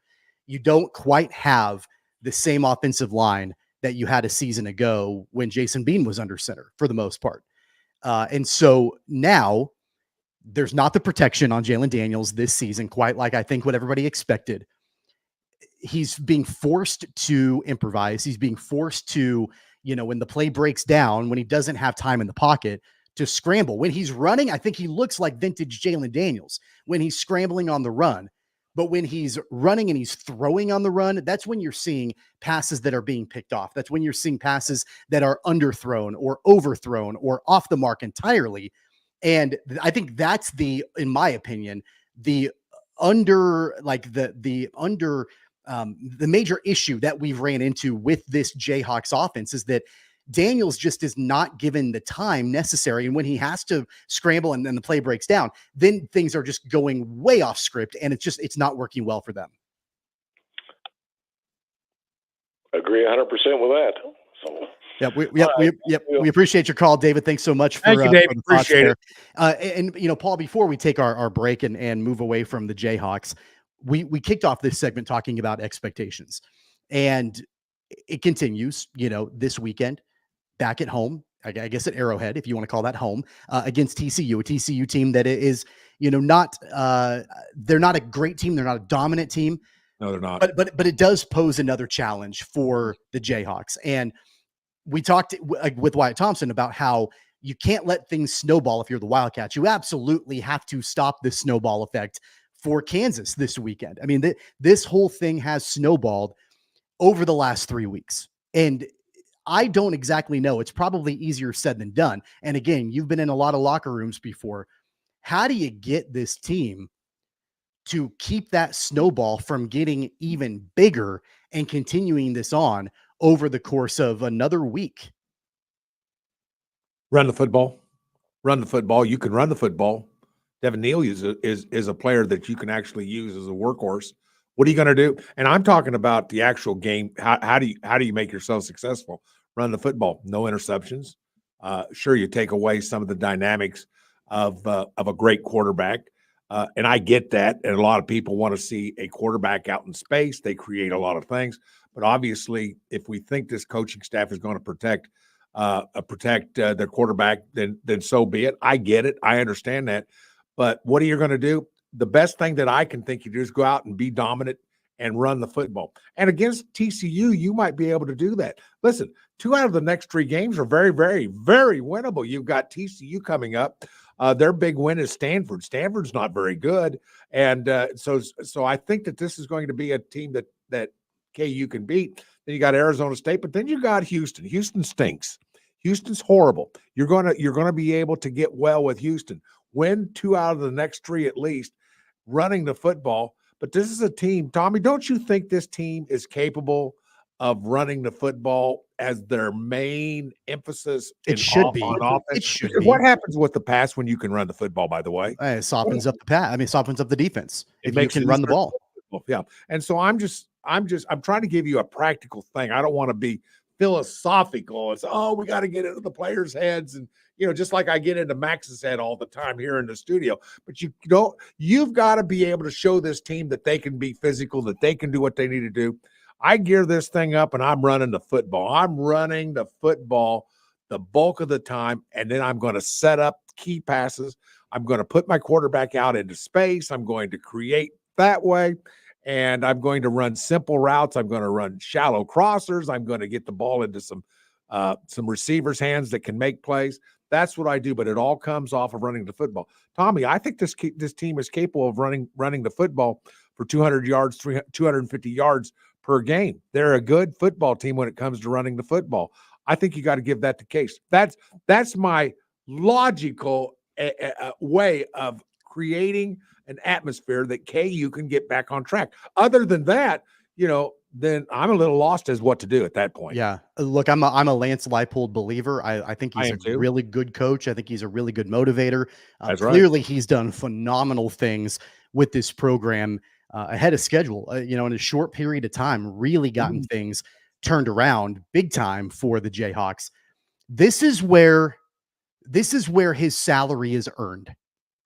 You don't quite have the same offensive line that you had a season ago when Jason Bean was under center for the most part. And so now there's not the protection on Jalen Daniels this season, quite like I think what everybody expected. He's being forced to improvise. He's being forced to, when the play breaks down, when he doesn't have time in the pocket, to scramble. When he's running, I think he looks like vintage Jalen Daniels when he's scrambling on the run. But when he's running and he's throwing on the run, that's when you're seeing passes that are being picked off. That's when you're seeing passes that are underthrown or overthrown or off the mark entirely. And I think that's in my opinion, the major issue that we've ran into with this Jayhawks offense is that Daniels just is not given the time necessary. And when he has to scramble and then the play breaks down, then things are just going way off script and it's not working well for them. Agree 100% with that. So. We appreciate your call, David. Thanks so much for Thank you, David. Appreciate it. And Paul, before we take our break and move away from the Jayhawks, we kicked off this segment talking about expectations, and it continues, this weekend back at home, I guess at Arrowhead, if you want to call that home, against TCU, a TCU team that is, they're not a great team. They're not a dominant team. No, they're not. But it does pose another challenge for the Jayhawks. And we talked with Wyatt Thompson about how you can't let things snowball if you're the Wildcats. You absolutely have to stop this snowball effect for Kansas this weekend. I mean, this whole thing has snowballed over the last 3 weeks. And I don't exactly know. It's probably easier said than done. And again, you've been in a lot of locker rooms before. How do you get this team to keep that snowball from getting even bigger and continuing this on over the course of another week? Run the football. You can run the football. Devin Neely is a player that you can actually use as a workhorse. What are you going to do? And I'm talking about the actual game. How do you make yourself successful? Run the football. No interceptions. Sure, you take away some of the dynamics of a great quarterback. And I get that. And a lot of people want to see a quarterback out in space. They create a lot of things. But obviously, if we think this coaching staff is going to protect their quarterback, then so be it. I get it. I understand that. But what are you going to do? The best thing that I can think you do is go out and be dominant and run the football. And against TCU, you might be able to do that. Listen, 2 out of the next 3 games are very, very, very winnable. You've got TCU coming up. Their big win is Stanford. Stanford's not very good. And so I think that this is going to be a team that KU can beat. Then you got Arizona State, but then you got Houston. Houston stinks. Houston's horrible. You're gonna be able to get well with Houston. Win 2 out of the next 3 at least, running the football. But this is a team, Tommy, don't you think this team is capable of running the football as their main emphasis? It should be. On offense? It should be. What happens with the pass when you can run the football, by the way? It softens up the pass. I mean, it softens up the defense if you makes can run the ball. Yeah. And so I'm trying to give you a practical thing. I don't want to be philosophical. It's, we got to get into the players' heads, and just like I get into Max's head all the time here in the studio. But you've got to be able to show this team that they can be physical, that they can do what they need to do. I gear this thing up and I'm running the football. I'm running the football the bulk of the time, and then I'm going to set up key passes. I'm going to put my quarterback out into space. I'm going to create that way. And I'm going to run simple routes. I'm going to run shallow crossers. I'm going to get the ball into some receivers' hands that can make plays. That's what I do, but it all comes off of running the football. Tommy, I think this team is capable of running the football for 200 yards, 250 yards per game. They're a good football team when it comes to running the football. I think you got to give that the case. That's my logical way of creating an atmosphere that KU can get back on track. Other than that, then I'm a little lost as what to do at that point. Yeah. Look, I'm a Lance Leipold believer. I think he's a really good coach. I think he's a really good motivator. That's clearly right. He's done phenomenal things with this program ahead of schedule, in a short period of time, really gotten things turned around big time for the Jayhawks. This is where his salary is earned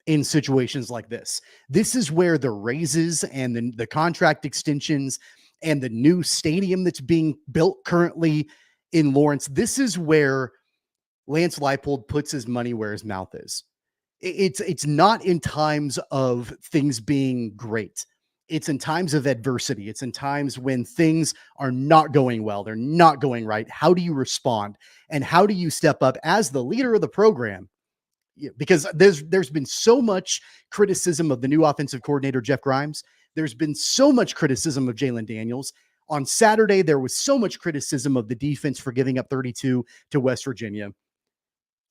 in situations like this. This is where the raises and the contract extensions and the new stadium that's being built currently in Lawrence, this is where Lance Leipold puts his money where his mouth is. It's not in times of things being great. It's in times of adversity. It's in times when things are not going well. They're not going right. How do you respond? And how do you step up as the leader of the program? Because there's been so much criticism of the new offensive coordinator, Jeff Grimes. There's been so much criticism of Jalen Daniels. On Saturday, there was so much criticism of the defense for giving up 32 to West Virginia.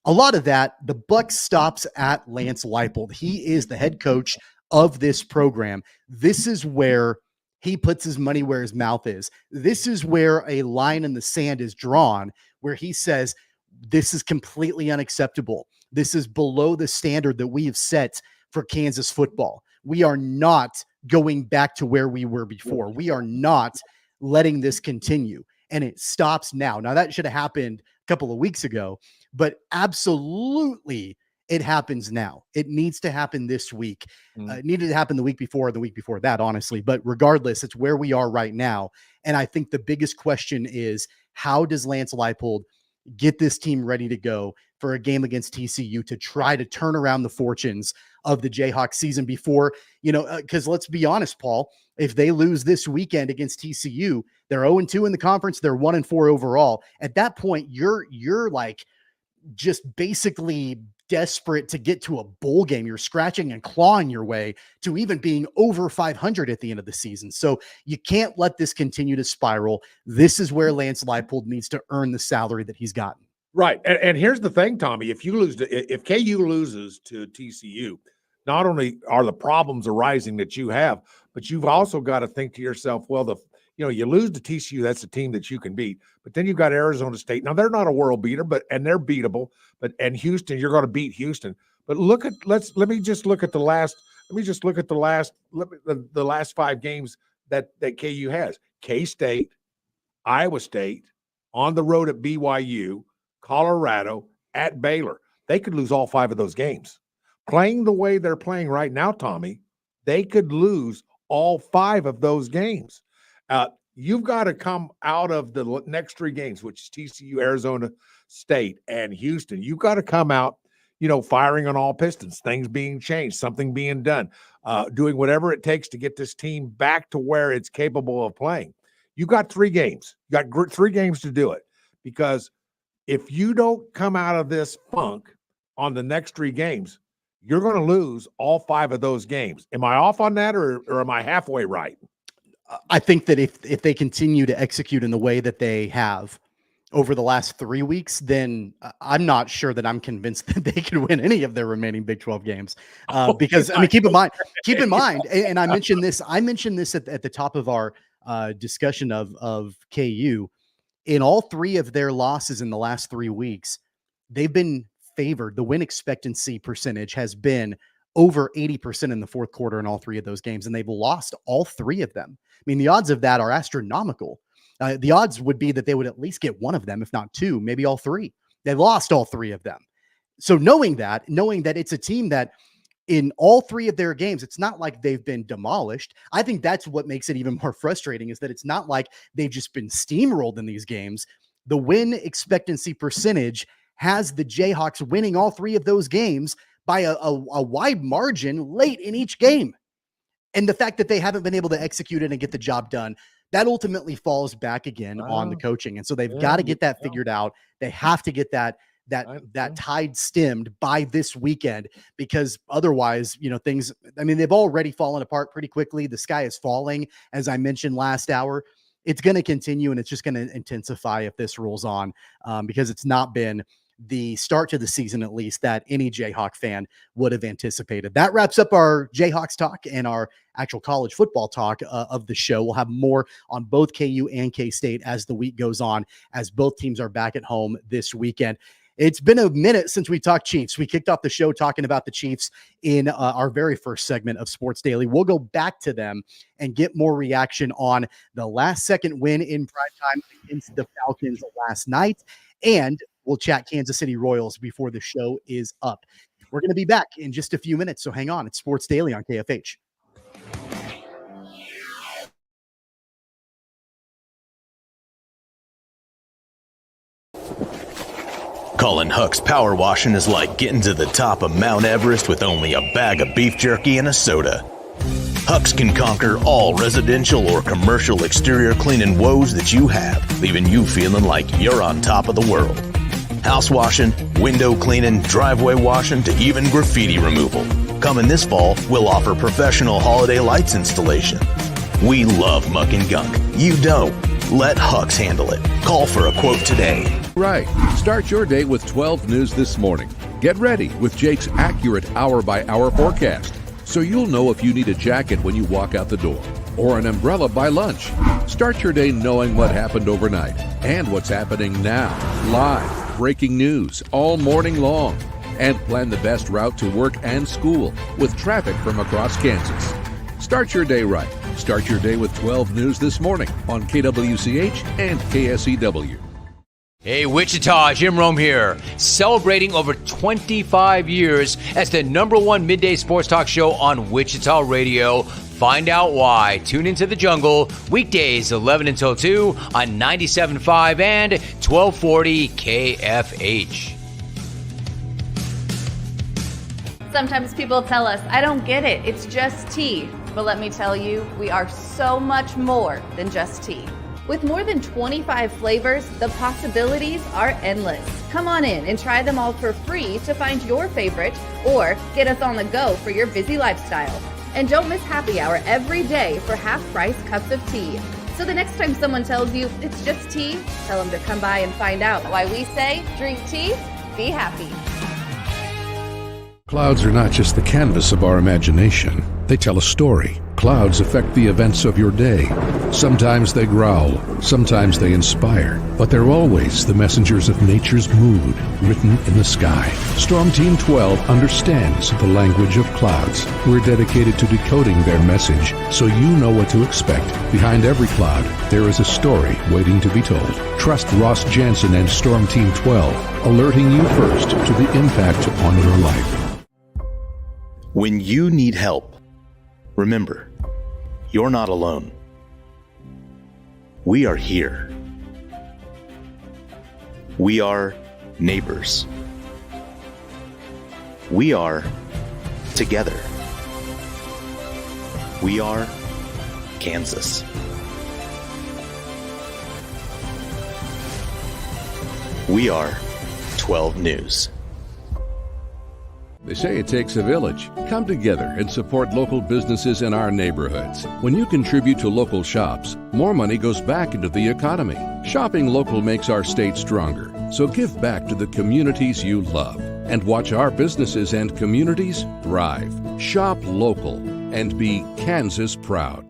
A lot of that, the buck stops at Lance Leipold. He is the head coach of this program. This is where he puts his money where his mouth is. This is where a line in the sand is drawn, where he says, this is completely unacceptable. This is below the standard that we have set for Kansas football. We are not going back to where we were before. We are not letting this continue. And it stops now. Now, that should have happened a couple of weeks ago, but absolutely it happens now. It needs to happen this week. It needed to happen the week before, that, honestly. But regardless, it's where we are right now. And I think the biggest question is, how does Lance Leipold get this team ready to go for a game against TCU to try to turn around the fortunes of the Jayhawks season before, because let's be honest, Paul, if they lose this weekend against TCU, they're 0-2 in the conference. They're 1-4 overall. At that point, you're like just basically desperate to get to a bowl game. You're scratching and clawing your way to even being over 500 at the end of the season. So you can't let this continue to spiral. This is where Lance Leipold needs to earn the salary that he's gotten. Right. And here's the thing, Tommy, if KU loses to TCU, not only are the problems arising that you have, but you've also got to think to yourself, well, you lose to TCU, that's a team that you can beat. But then you've got Arizona State. Now they're not a world beater, and they're beatable. And Houston, you're going to beat Houston. But let me just look at the last 5 games that KU has. K-State, Iowa State, on the road at BYU, Colorado, at Baylor. They could lose all 5 of those games. Playing the way they're playing right now, Tommy, they could lose all 5 of those games. You've got to come out of the next 3 games, which is TCU, Arizona State, and Houston. You've got to come out, firing on all pistons, things being changed, something being done, doing whatever it takes to get this team back to where it's capable of playing. You've got 3 games. You got 3 games to do it, because if you don't come out of this funk on the next 3 games, you're going to lose all 5 of those games. Am I off on that, or am I halfway right? I think that if they continue to execute in the way that they have over the last 3 weeks, then I'm not sure that I'm convinced that they can win any of their remaining Big 12 games. Because keep in mind, and I mentioned this at the top of our discussion of KU. In all 3 of their losses in the last 3 weeks, they've been favored. The win expectancy percentage has been over 80% in the fourth quarter in all 3 of those games, and they've lost all 3 of them. I mean, the odds of that are astronomical. The odds would be that they would at least get 1 of them, if not 2, maybe all 3. They lost all 3 of them. So knowing that it's a team that in all 3 of their games, it's not like they've been demolished. I think that's what makes it even more frustrating, is that it's not like they've just been steamrolled in these games. The win expectancy percentage has the Jayhawks winning all 3 of those games by a wide margin late in each game. And the fact that they haven't been able to execute it and get the job done, that ultimately falls back again on the coaching. And so they've got to get that figured out. They have to get that tide stemmed by this weekend, because otherwise, things, they've already fallen apart pretty quickly. The sky is falling, as I mentioned last hour. It's going to continue, and it's just going to intensify if this rolls on, because it's not been the start to the season, at least, that any Jayhawk fan would have anticipated. That wraps up our Jayhawks talk and our actual college football talk of the show. We'll have more on both KU and K-State as the week goes on, as both teams are back at home this weekend. It's been a minute since we talked Chiefs. We kicked off the show talking about the Chiefs in our very first segment of Sports Daily. We'll go back to them and get more reaction on the last-second win in primetime against the Falcons last night, and we'll chat Kansas City Royals before the show is up. We're going to be back in just a few minutes, so hang on. It's Sports Daily on KFH. Colin Huck's power washing is like getting to the top of Mount Everest with only a bag of beef jerky and a soda. Huck's can conquer all residential or commercial exterior cleaning woes that you have, leaving you feeling like you're on top of the world. House washing, window cleaning, driveway washing, to even graffiti removal. Coming this fall, we'll offer professional holiday lights installation. We love muck and gunk. You don't. Let Huck's handle it. Call for a quote today. Right. Start your day with 12 News this morning. Get ready with Jake's accurate hour-by-hour forecast, so you'll know if you need a jacket when you walk out the door, or an umbrella by lunch. Start your day knowing what happened overnight and what's happening now. Live, breaking news all morning long. And plan the best route to work and school with traffic from across Kansas. Start your day right. Start your day with 12 News this morning on KWCH and KSEW. Hey, Wichita, Jim Rome here, celebrating over 25 years as the #1 midday sports talk show on Wichita Radio. Find out why. Tune into The Jungle, weekdays 11 until 2 on 97.5 and 1240 KFH. Sometimes people tell us, I don't get it, it's just tea. But let me tell you, we are so much more than just tea. With more than 25 flavors, the possibilities are endless. Come on in and try them all for free to find your favorite, or get us on the go for your busy lifestyle. And don't miss happy hour every day for half-price cups of tea. So the next time someone tells you it's just tea, tell them to come by and find out why we say, drink tea, be happy. Clouds are not just the canvas of our imagination. They tell a story. Clouds affect the events of your day. Sometimes they growl, sometimes they inspire, but they're always the messengers of nature's mood written in the sky. Storm Team 12 understands the language of clouds. We're dedicated to decoding their message so you know what to expect. Behind every cloud, there is a story waiting to be told. Trust Ross Jansen and Storm Team 12, alerting you first to the impact on your life. When you need help, remember, you're not alone. We are here. We are neighbors. We are together. We are Kansas. We are 12 News. They say it takes a village. Come together and support local businesses in our neighborhoods. When you contribute to local shops, more money goes back into the economy. Shopping local makes our state stronger. So give back to the communities you love and watch our businesses and communities thrive. Shop local and be Kansas proud.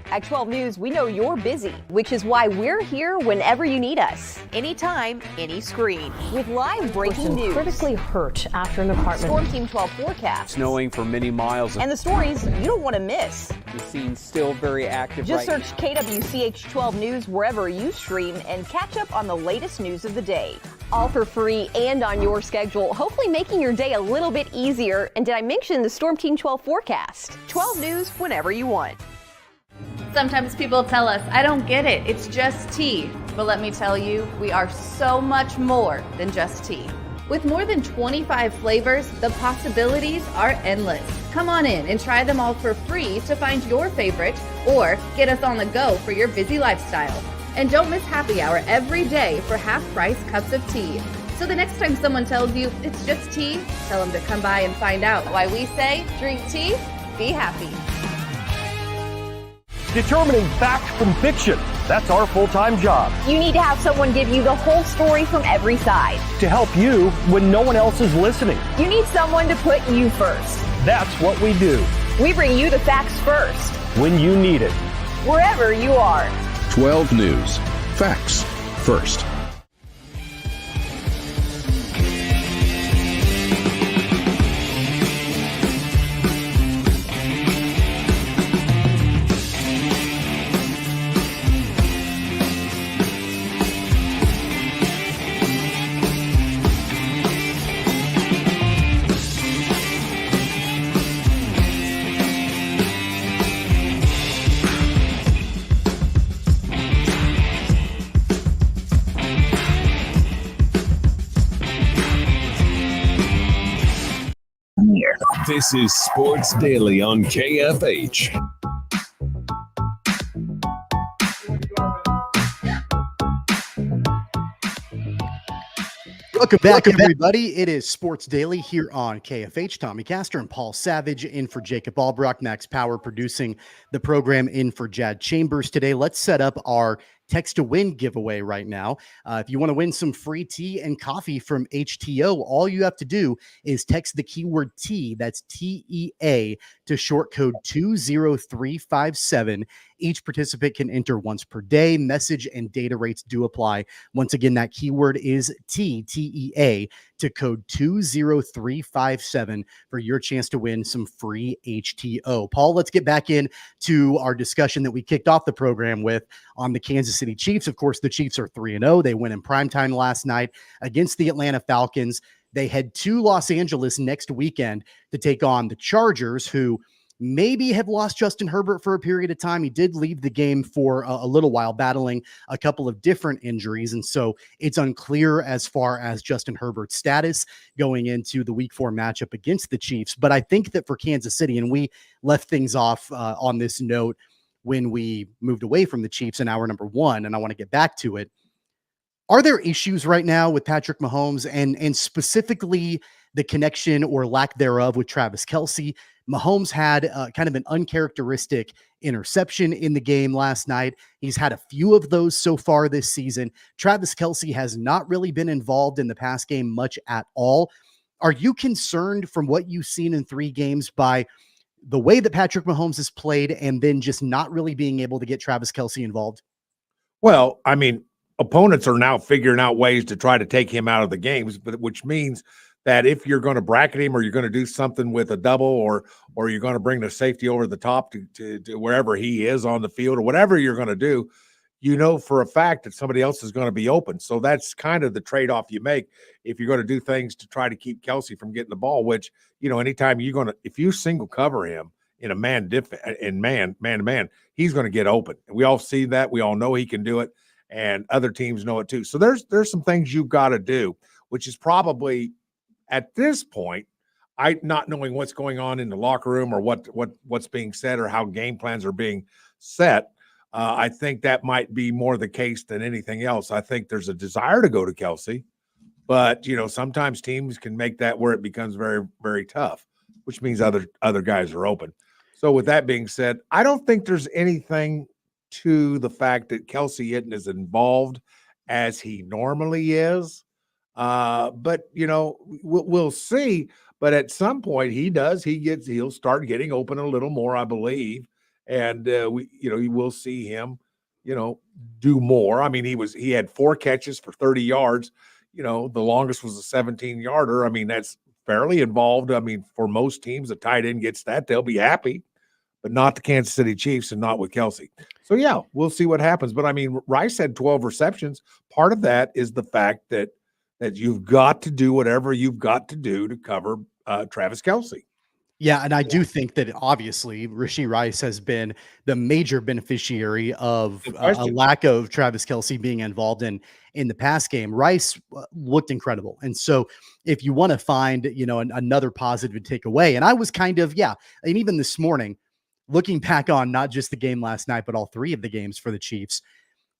At 12 News, we know you're busy, which is why we're here whenever you need us. Anytime, any screen. With live breaking news. Critically hurt after an apartment. Storm Team 12 forecast. Snowing for many miles. And the stories you don't want to miss. The scene's still very active. Just search KWCH 12 News wherever you stream and catch up on the latest news of the day. All for free and on your schedule, hopefully making your day a little bit easier. And did I mention the Storm Team 12 forecast? 12 News whenever you want. Sometimes people tell us, I don't get it, it's just tea. But let me tell you, we are so much more than just tea. With more than 25 flavors, the possibilities are endless. Come on in and try them all for free to find your favorite or get us on the go for your busy lifestyle. And don't miss happy hour every day for half-price cups of tea. So the next time someone tells you it's just tea, tell them to come by and find out why we say drink tea, be happy. Determining fact from fiction. That's our full-time job. You need to have someone give you the whole story from every side. To help you when no one else is listening. You need someone to put you first. That's what we do. We bring you the facts first. When you need it. Wherever you are. 12 News. Facts first. This is Sports Daily on KFH. Welcome back, everybody. It is Sports Daily here on KFH. Tommy Castor and Paul Savage in for Jacob Albrock. Max Power producing the program in for Jad Chambers today. Let's set up our text to win giveaway right now. If you want to win some free tea and coffee from HTO, all you have to do is text the keyword tea, that's TEA, to short code 20357. Each participant can enter once per day. Message and data rates do apply. Once again, that keyword is TEA to code 20357 for your chance to win some free HTO. Paul, let's get back into our discussion that we kicked off the program with on the Kansas City Chiefs. Of course, the Chiefs are 3-0. They win in primetime last night against the Atlanta Falcons. They head to Los Angeles next weekend to take on the Chargers, who maybe have lost Justin Herbert for a period of time. He did leave the game for a little while, battling a couple of different injuries. And so it's unclear as far as Justin Herbert's status going into the week 4 matchup against the Chiefs. But I think that for Kansas City, and we left things off on this note when we moved away from the Chiefs in hour number 1, and I want to get back to it. Are there issues right now with Patrick Mahomes and specifically the connection or lack thereof with Travis Kelce? Mahomes had kind of an uncharacteristic interception in the game last night. He's had a few of those so far this season. Travis Kelce has not really been involved in the pass game much at all. Are you concerned from what you've seen in 3 games by the way that Patrick Mahomes has played and then just not really being able to get Travis Kelce involved? Well, I mean, opponents are now figuring out ways to try to take him out of the games, but which means that if you're going to bracket him or you're going to do something with a double or you're going to bring the safety over the top to wherever he is on the field or whatever you're going to do, you know for a fact that somebody else is going to be open. So that's kind of the trade-off you make if you're going to do things to try to keep Kelce from getting the ball, which, you know, anytime you're going to – if you single cover him in a man-to-man, he's going to get open. And we all see that. We all know he can do it, and other teams know it too. So there's some things you've got to do, which is probably – at this point, not knowing what's going on in the locker room or what's being said or how game plans are being set, I think that might be more the case than anything else. I think there's a desire to go to Kelce, but you know sometimes teams can make that where it becomes very, very tough, which means other guys are open. So with that being said, I don't think there's anything to the fact that Kelce isn't as involved as he normally is. But you know, we'll see. But at some point he'll start getting open a little more, I believe. And we'll see him, do more. I mean, he had 4 catches for 30 yards. The longest was a 17-yarder. I mean, that's fairly involved. I mean, for most teams, a tight end gets that, they'll be happy, but not the Kansas City Chiefs and not with Kelce. So yeah, we'll see what happens. But I mean, Rice had 12 receptions. Part of that is the fact that you've got to do whatever you've got to do to cover Travis Kelce. Yeah, and I do think that obviously Rashee Rice has been the major beneficiary of a lack of Travis Kelce being involved in the pass game. Rice looked incredible, and so if you want to find another positive to take away, and I was kind of and even this morning, looking back on not just the game last night, but all three of the games for the Chiefs.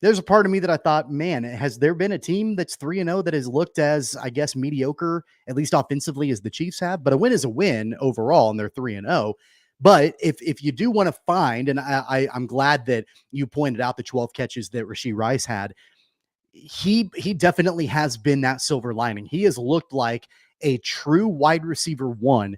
There's a part of me that I thought, man, has there been a team that's 3-0 that has looked as, I guess, mediocre, at least offensively, as the Chiefs have? But a win is a win overall, and they're 3-0. But if you do want to find, and I'm glad that you pointed out the 12 catches that Rashee Rice had, he definitely has been that silver lining. He has looked like a true wide receiver one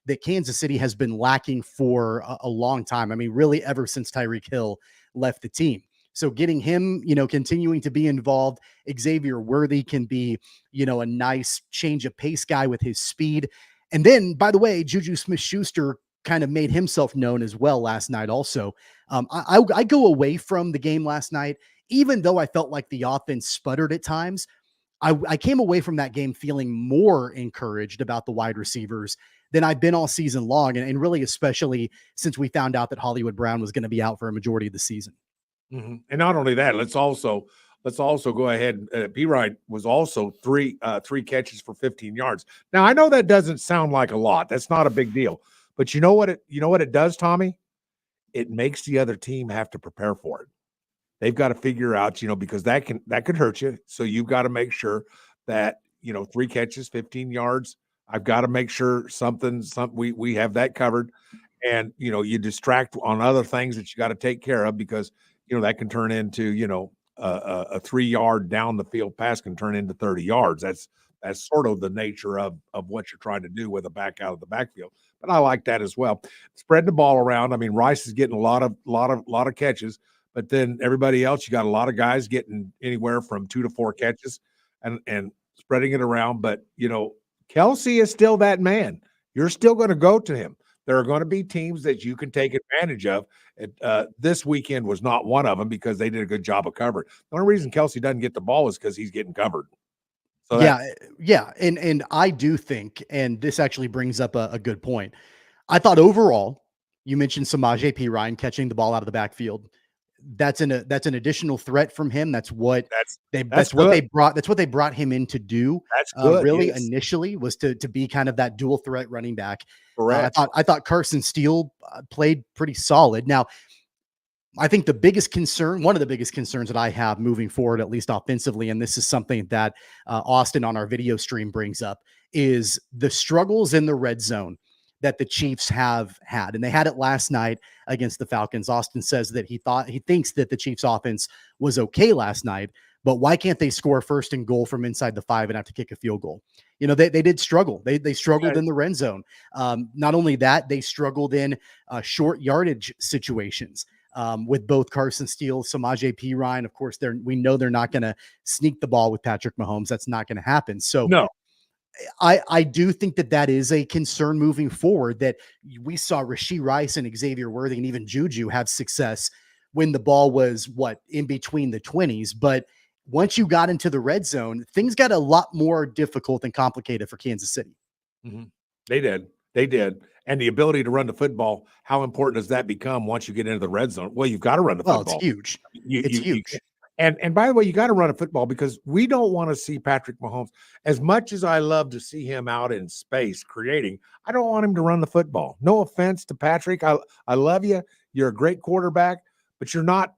that Kansas City has been lacking for a long time. I mean, really ever since Tyreek Hill left the team. So getting him, continuing to be involved, Xavier Worthy can be, a nice change of pace guy with his speed. And then, by the way, Juju Smith-Schuster kind of made himself known as well last night also. I go away from the game last night, even though I felt like the offense sputtered at times. I came away from that game feeling more encouraged about the wide receivers than I've been all season long. And really, especially since we found out that Hollywood Brown was going to be out for a majority of the season. Mm-hmm. And not only that, let's also go ahead. P-Ryan was also three catches for 15 yards. Now I know that doesn't sound like a lot. That's not a big deal. But you know what it does, Tommy? It makes the other team have to prepare for it. They've got to figure out, because that could hurt you. So you've got to make sure that 3 catches, 15 yards. I've got to make sure we have that covered, and you distract on other things that you got to take care of because. That can turn into, a 3-yard down the field pass can turn into 30 yards. That's sort of the nature of what you're trying to do with a back out of the backfield. But I like that as well. Spreading the ball around. I mean, Rice is getting a lot of catches, but then everybody else, you got a lot of guys getting anywhere from 2 to 4 catches and spreading it around. But, Kelce is still that man. You're still going to go to him. There are going to be teams that you can take advantage of. This weekend was not one of them because they did a good job of covering. The only reason Kelce doesn't get the ball is because he's getting covered. So and I do think, and this actually brings up a good point. I thought overall, you mentioned Samaje Perine catching the ball out of the backfield. That's an additional threat from him. That's what they brought him in to do. That's good. Initially was to be kind of that dual threat running back. Correct. I thought Carson Steele played pretty solid. Now, I think one of the biggest concerns that I have moving forward, at least offensively, and this is something that Austin on our video stream brings up, is the struggles in the red zone that the Chiefs have had. And they had it last night against the Falcons. Austin says that he thinks that the Chiefs offense was okay last night, but why can't they score first and goal from inside the 5 and have to kick a field goal? They did struggle. They struggled in the red zone. Not only that, they struggled in short yardage situations with both Carson Steele, Samaje Perine. Of course, we know they're not going to sneak the ball with Patrick Mahomes. That's not going to happen. So no. I do think that is a concern moving forward, that we saw Rashee Rice and Xavier Worthy and even Juju have success when the ball was in between the 20s. But once you got into the red zone, things got a lot more difficult and complicated for Kansas City. Mm-hmm. They did. And the ability to run the football, how important does that become once you get into the red zone? Well, you've got to run the football. It's huge. It's huge. And by the way, you got to run a football because we don't want to see Patrick Mahomes. As much as I love to see him out in space creating, I don't want him to run the football. No offense to Patrick. I love you. You're a great quarterback, but you're not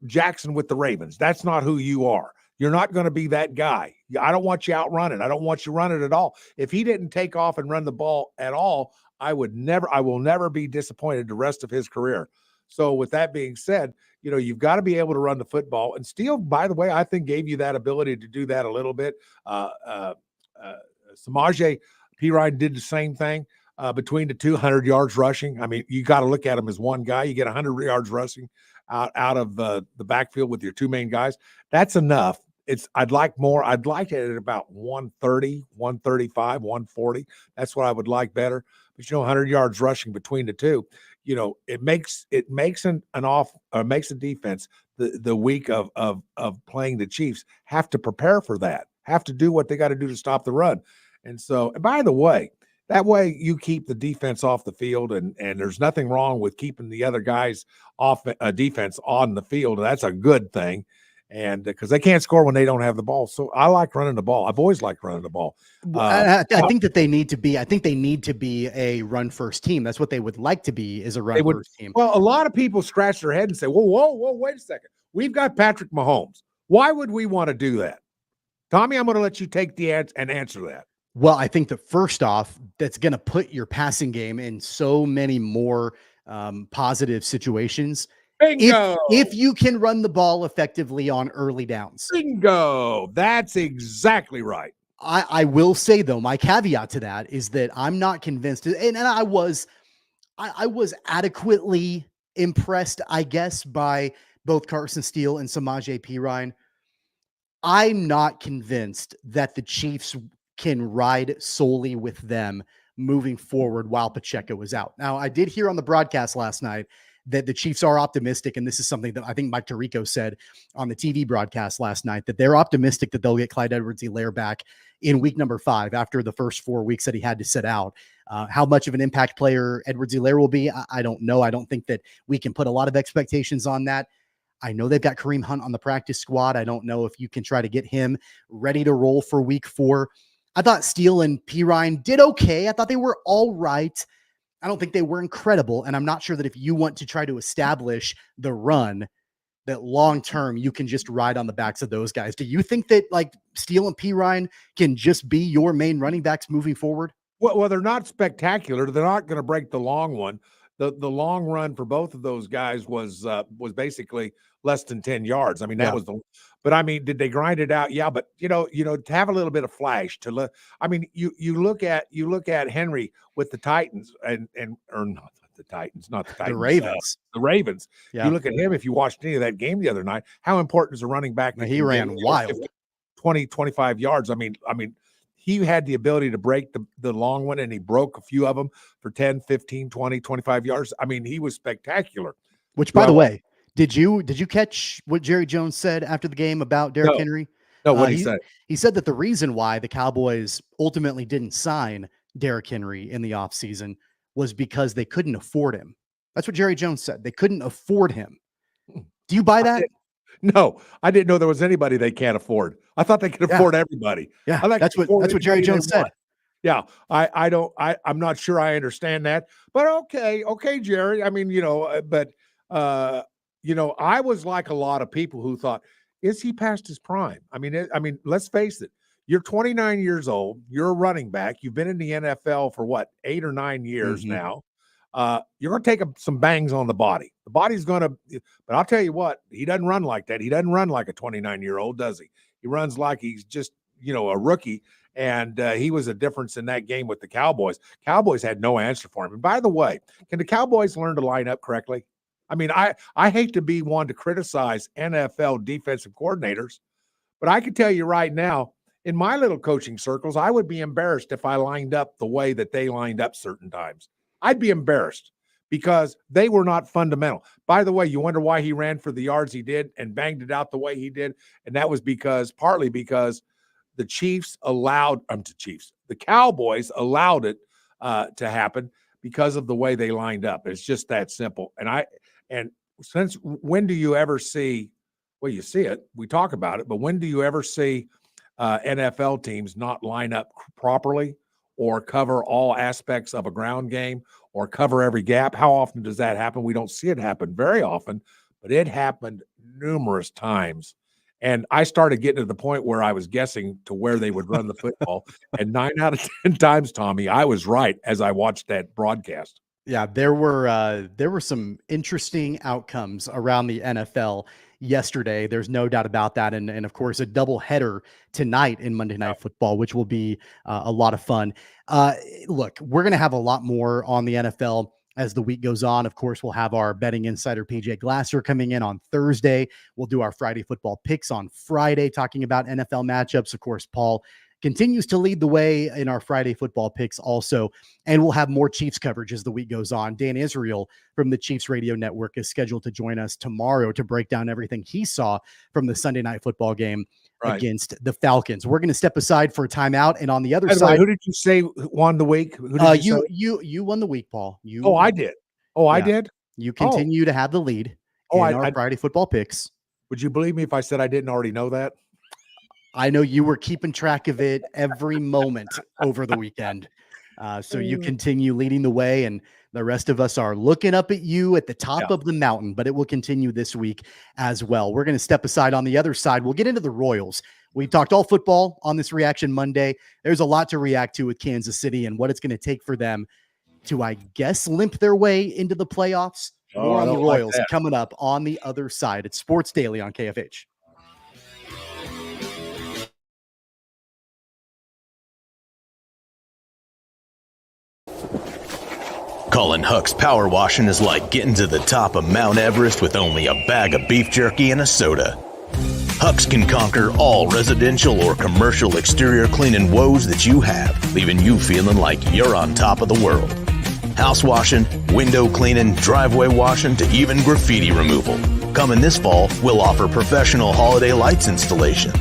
Jackson with the Ravens. That's not who you are. You're not going to be that guy. I don't want you out running. I don't want you running at all. If he didn't take off and run the ball at all, I will never be disappointed the rest of his career. So with that being said, you've got to be able to run the football. And Steele, by the way, I think gave you that ability to do that a little bit. Samaje Perine did the same thing between the 200 yards rushing. I mean, you got to look at him as one guy. You get 100 yards rushing out of the backfield with your two main guys. That's enough. I'd like more. I'd like it at about 130, 135, 140. That's what I would like better. But 100 yards rushing between the two, it makes a defense the week of playing the Chiefs have to prepare for that, have to do what they got to do to stop the run. And so, and by the way, That way you keep the defense off the field, and there's nothing wrong with keeping the other guys off defense on the field. That's a good thing. And because they can't score when they don't have the ball. So I like running the ball. I've always liked running the ball. I think that they need to be, a run first team. That's what they would like to be, is a run first team. Well, a lot of people scratch their head and say, whoa, wait a second. We've got Patrick Mahomes. Why would we want to do that? Tommy, I'm going to let you take the answer and answer that. Well, I think that first off, that's going to put your passing game in so many more positive situations. Bingo! If you can run the ball effectively on early downs. Bingo! That's exactly right. I will say, though, my caveat to that is that I'm not convinced, and I was adequately impressed, I guess, by both Carson Steele and Samaje Perine. I'm not convinced that the Chiefs can ride solely with them moving forward while Pacheco is out. Now, I did hear on the broadcast last night that the Chiefs are optimistic, and this is something that I think Mike Tirico said on the TV broadcast last night, that they're optimistic that they'll get Clyde Edwards-Helaire back in week number 5 after the first 4 weeks that he had to sit out. How much of an impact player Edwards-Helaire will be, I don't know. I don't think that we can put a lot of expectations on that. I know they've got Kareem Hunt on the practice squad. I don't know if you can try to get him ready to roll for week 4. I thought Steele and Perine did okay. I thought they were all right. I don't think they were incredible. And I'm not sure that if you want to try to establish the run, that long-term you can just ride on the backs of those guys. Do you think that like Steele and Perine can just be your main running backs moving forward? Well, they're not spectacular. They're not going to break the long one. The long run for both of those guys was basically less than 10 yards. I mean, that was but I mean, did they grind it out? Yeah, but you know, to have a little bit of flash I mean, you look at Henry with the Titans or not the Titans, not the Titans, the Ravens. The Ravens. Yeah. You look at him, if you watched any of that game the other night, how important is a running back? He ran wild. 20, 25 yards. I mean, he had the ability to break the long one, and he broke a few of them for 10, 15, 20, 25 yards. I mean, he was spectacular. Which, by the way, did you catch what Jerry Jones said after the game about Derrick Henry? No, what did he say? He said that the reason why the Cowboys ultimately didn't sign Derrick Henry in the offseason was because they couldn't afford him. That's what Jerry Jones said. They couldn't afford him. Do you buy that? No, I didn't know there was anybody they can't afford. I thought they could afford everybody. Yeah, that's what Jerry Jones said. Yeah, I'm not sure I understand that, but okay, Jerry. I mean, I was like a lot of people who thought, is he past his prime? I mean, let's face it. You're 29 years old. You're a running back. You've been in the NFL for what, 8 or 9 years now. You're going to take some bangs on the body. The body's going to, but I'll tell you what, he doesn't run like that. He doesn't run like a 29-year-old, does he? He runs like he's just, a rookie. And he was a difference in that game with the Cowboys. Cowboys had no answer for him. And by the way, can the Cowboys learn to line up correctly? I mean, I hate to be one to criticize NFL defensive coordinators, but I can tell you right now, in my little coaching circles, I would be embarrassed if I lined up the way that they lined up certain times. I'd be embarrassed because they were not fundamental. By the way, you wonder why he ran for the yards he did and banged it out the way he did. And that was partly because the Cowboys allowed it to happen because of the way they lined up. It's just that simple. And since when do you ever see, well, you see it, we talk about it, but when do you ever see NFL teams not line up properly or cover all aspects of a ground game or cover every gap? How often does that happen? We don't see it happen very often, but it happened numerous times. And I started getting to the point where I was guessing to where they would run the football. And 9 out of 10 times, Tommy, I was right as I watched that broadcast. Yeah, there were some interesting outcomes around the NFL yesterday. There's no doubt about that. And of course, a doubleheader tonight in Monday Night Football, which will be a lot of fun. Look, we're going to have a lot more on the NFL as the week goes on. Of course, we'll have our betting insider, PJ Glasser, coming in on Thursday. We'll do our Friday football picks on Friday, talking about NFL matchups. Of course, Paul continues to lead the way in our Friday football picks also. And we'll have more Chiefs coverage as the week goes on. Dan Israel from the Chiefs Radio Network is scheduled to join us tomorrow to break down everything he saw from the Sunday night football game against the Falcons. We're going to step aside for a timeout. And on the other side, who did you say won the week? Who did you won the week, Paul. I did. I did. You continue to have the lead in our Friday football picks. Would you believe me if I said I didn't already know that? I know you were keeping track of it every moment over the weekend. So you continue leading the way, and the rest of us are looking up at you at the top of the mountain, but it will continue this week as well. We're going to step aside. On the other side, we'll get into the Royals. We talked all football on this Reaction Monday. There's a lot to react to with Kansas City and what it's going to take for them to, I guess, limp their way into the playoffs. More on the Royals coming up on the other side. It's Sports Daily on KFH. Colin Huck's power washing is like getting to the top of Mount Everest with only a bag of beef jerky and a soda. Huck's can conquer all residential or commercial exterior cleaning woes that you have, leaving you feeling like you're on top of the world. House washing, window cleaning, driveway washing, to even graffiti removal. Coming this fall, we'll offer professional holiday lights installation.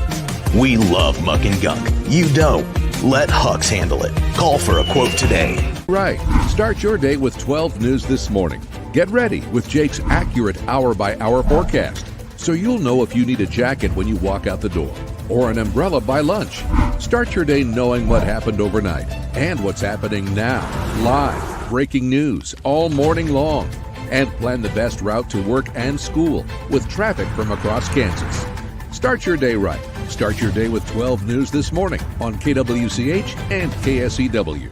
We love muck and gunk. You don't. Let Huck's handle it. Call for a quote today. Right. Start your day with 12 News this morning. Get ready with Jake's accurate hour-by-hour forecast, so you'll know if you need a jacket when you walk out the door or an umbrella by lunch. Start your day knowing what happened overnight and what's happening now. Live, breaking news all morning long. And plan the best route to work and school with traffic from across Kansas. Start your day right. Start your day with 12 News this morning on KWCH and KSEW.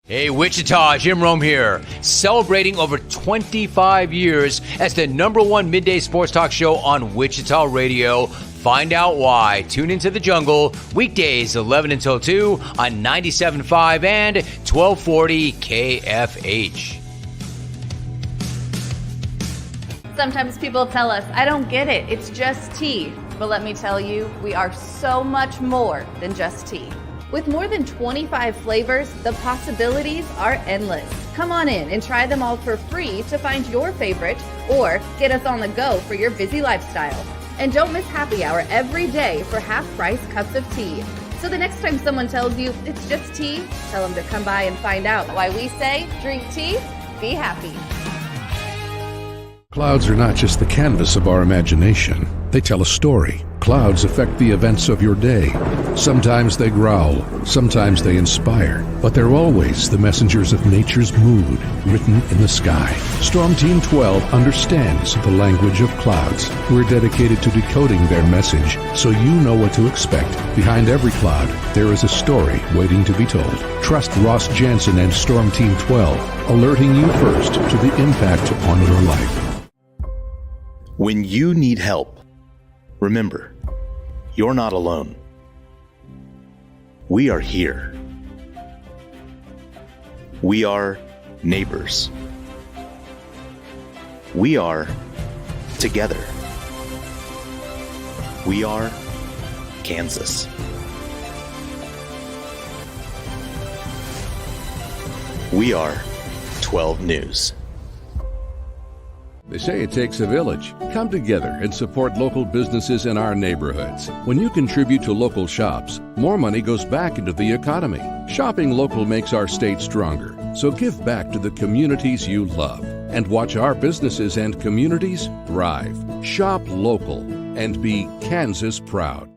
Hey, Wichita, Jim Rome here, celebrating over 25 years as the #1 midday sports talk show on Wichita Radio. Find out why. Tune into The Jungle, weekdays 11 until 2 on 97.5 and 1240 KFH. Sometimes people tell us, I don't get it, it's just tea. But let me tell you, we are so much more than just tea. With more than 25 flavors, the possibilities are endless. Come on in and try them all for free to find your favorite or get us on the go for your busy lifestyle. And don't miss happy hour every day for half-price cups of tea. So the next time someone tells you it's just tea, tell them to come by and find out why we say drink tea, be happy. Clouds are not just the canvas of our imagination. They tell a story. Clouds affect the events of your day. Sometimes they growl, sometimes they inspire, but they're always the messengers of nature's mood written in the sky. Storm Team 12 understands the language of clouds. We're dedicated to decoding their message so you know what to expect. Behind every cloud, there is a story waiting to be told. Trust Ross Jansen and Storm Team 12, alerting you first to the impact on your life. When you need help, remember, you're not alone. We are here. We are neighbors. We are together. We are Kansas. We are 12 News. They say it takes a village. Come together and support local businesses in our neighborhoods. When you contribute to local shops, more money goes back into the economy. Shopping local makes our state stronger. So give back to the communities you love and watch our businesses and communities thrive. Shop local and be Kansas proud.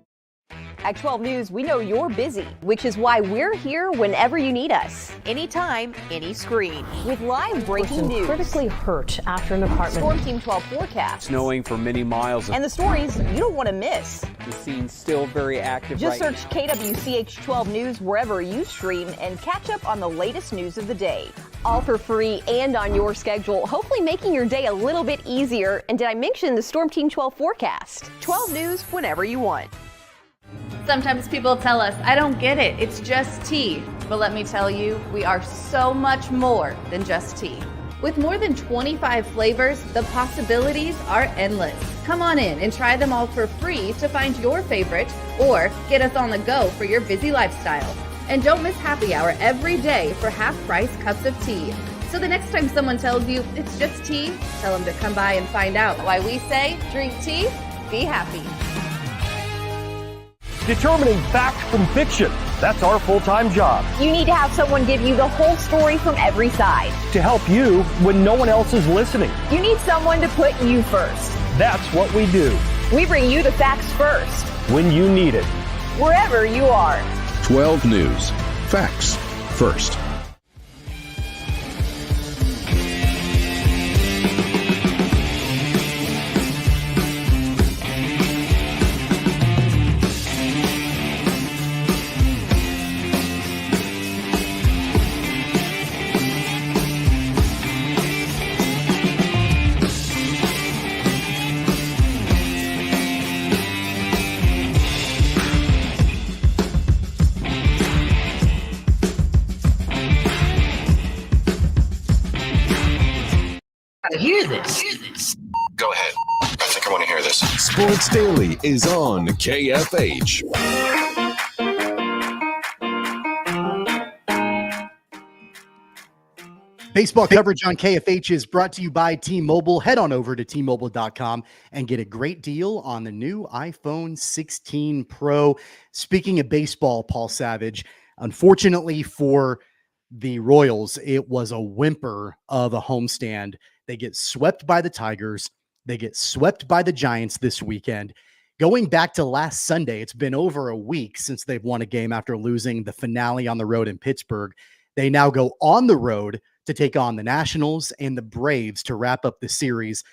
At 12 News, we know you're busy, which is why we're here whenever you need us. Anytime, any screen. With live breaking news. Critically hurt after an apartment. Storm Team 12 forecast. Snowing for many miles. And the stories you don't want to miss. The scene's still very active. Just right search KWCH 12 News wherever you stream and catch up on the latest news of the day. All for free and on your schedule, hopefully making your day a little bit easier. And did I mention the Storm Team 12 forecast? 12 News whenever you want. Sometimes people tell us, I don't get it, it's just tea. But let me tell you, we are so much more than just tea. With more than 25 flavors, the possibilities are endless. Come on in and try them all for free to find your favorite or get us on the go for your busy lifestyle. And don't miss happy hour every day for half-price cups of tea. So the next time someone tells you it's just tea, tell them to come by and find out why we say drink tea, be happy. Determining fact from fiction. That's our full-time job. You need to have someone give you the whole story from every side. To help you when no one else is listening. You need someone to put you first. That's what we do. We bring you the facts first. When you need it. Wherever you are. 12 News. Facts first. Hear this. Go ahead. I think I want to hear this. Sports Daily is on KFH. Baseball coverage on KFH is brought to you by T-Mobile. Head on over to T-Mobile.com and get a great deal on the new iPhone 16 Pro. Speaking of baseball, Paul Savage, unfortunately for the Royals, it was a whimper of a homestand. They get swept by the Tigers. They get swept by the Giants this weekend. Going back to last Sunday, it's been over a week since they've won a game after losing the finale on the road in Pittsburgh. They now go on the road to take on the Nationals and the Braves to wrap up the series.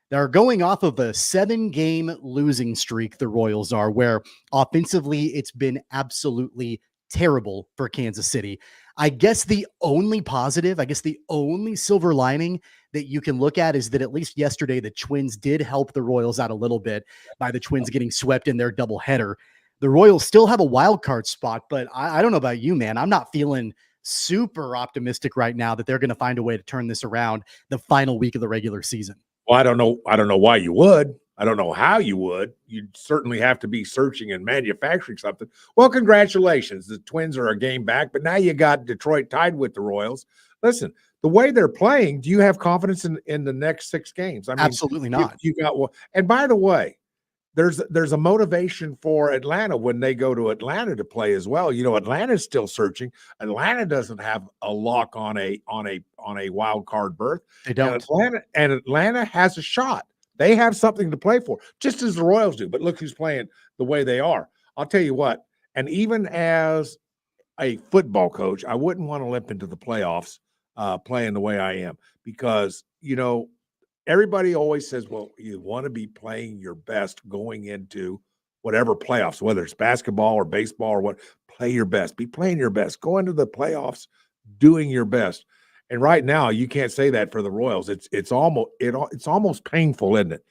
They're going off of a 7-game losing streak, the Royals are, where offensively it's been absolutely terrible for Kansas City. I guess the only positive, the only silver lining that you can look at is that at least yesterday, the Twins did help the Royals out a little bit by the Twins getting swept in their doubleheader. The Royals still have a wild card spot, but I don't know about you, man. I'm not feeling super optimistic right now that they're going to find a way to turn this around the final week of the regular season. Well, I don't know why you would. I don't know how you would. You'd certainly have to be searching and manufacturing something. Well, congratulations. The Twins are a game back, but now you got Detroit tied with the Royals. Listen, the way they're playing, do you have confidence in the next 6 games? I mean, absolutely not. You got one. And by the way, there's a motivation for Atlanta when they go to Atlanta to play as well. You know, Atlanta's still searching. Atlanta doesn't have a lock on a wild card berth. They don't. And Atlanta has a shot. They have something to play for, just as the Royals do. But look who's playing the way they are. I'll tell you what, and even as a football coach, I wouldn't want to limp into the playoffs playing the way I am because, you know, everybody always says, well, you want to be playing your best going into whatever playoffs, whether it's basketball or baseball or what, play your best. Be playing your best. Go into the playoffs doing your best. And right now, you can't say that for the Royals. It's almost painful, isn't it?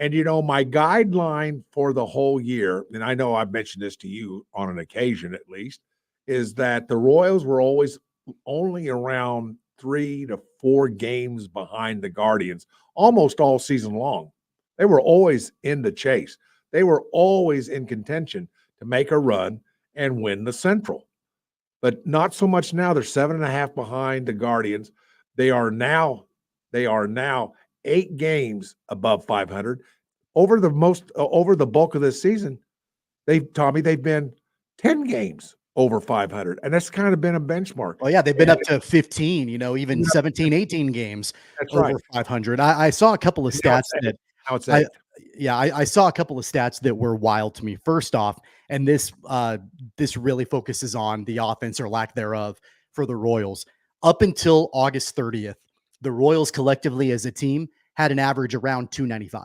And, you know, my guideline for the whole year, and I know I've mentioned this to you on an occasion at least, is that the Royals were always only around 3 to 4 games behind the Guardians almost all season long. They were always in the chase. They were always in contention to make a run and win the Central. But not so much now. They're 7.5 behind the Guardians. They are now 8 games above 500. Over the bulk of this season, they've been 10 games over 500. And that's kind of been a benchmark. Oh, yeah, they've been up to 15, even 17, 18 games over 500. I saw a couple of stats I saw a couple of stats that were wild to me. First off, and this really focuses on the offense or lack thereof for the Royals. Up until August 30th, the Royals collectively as a team had an average around 295.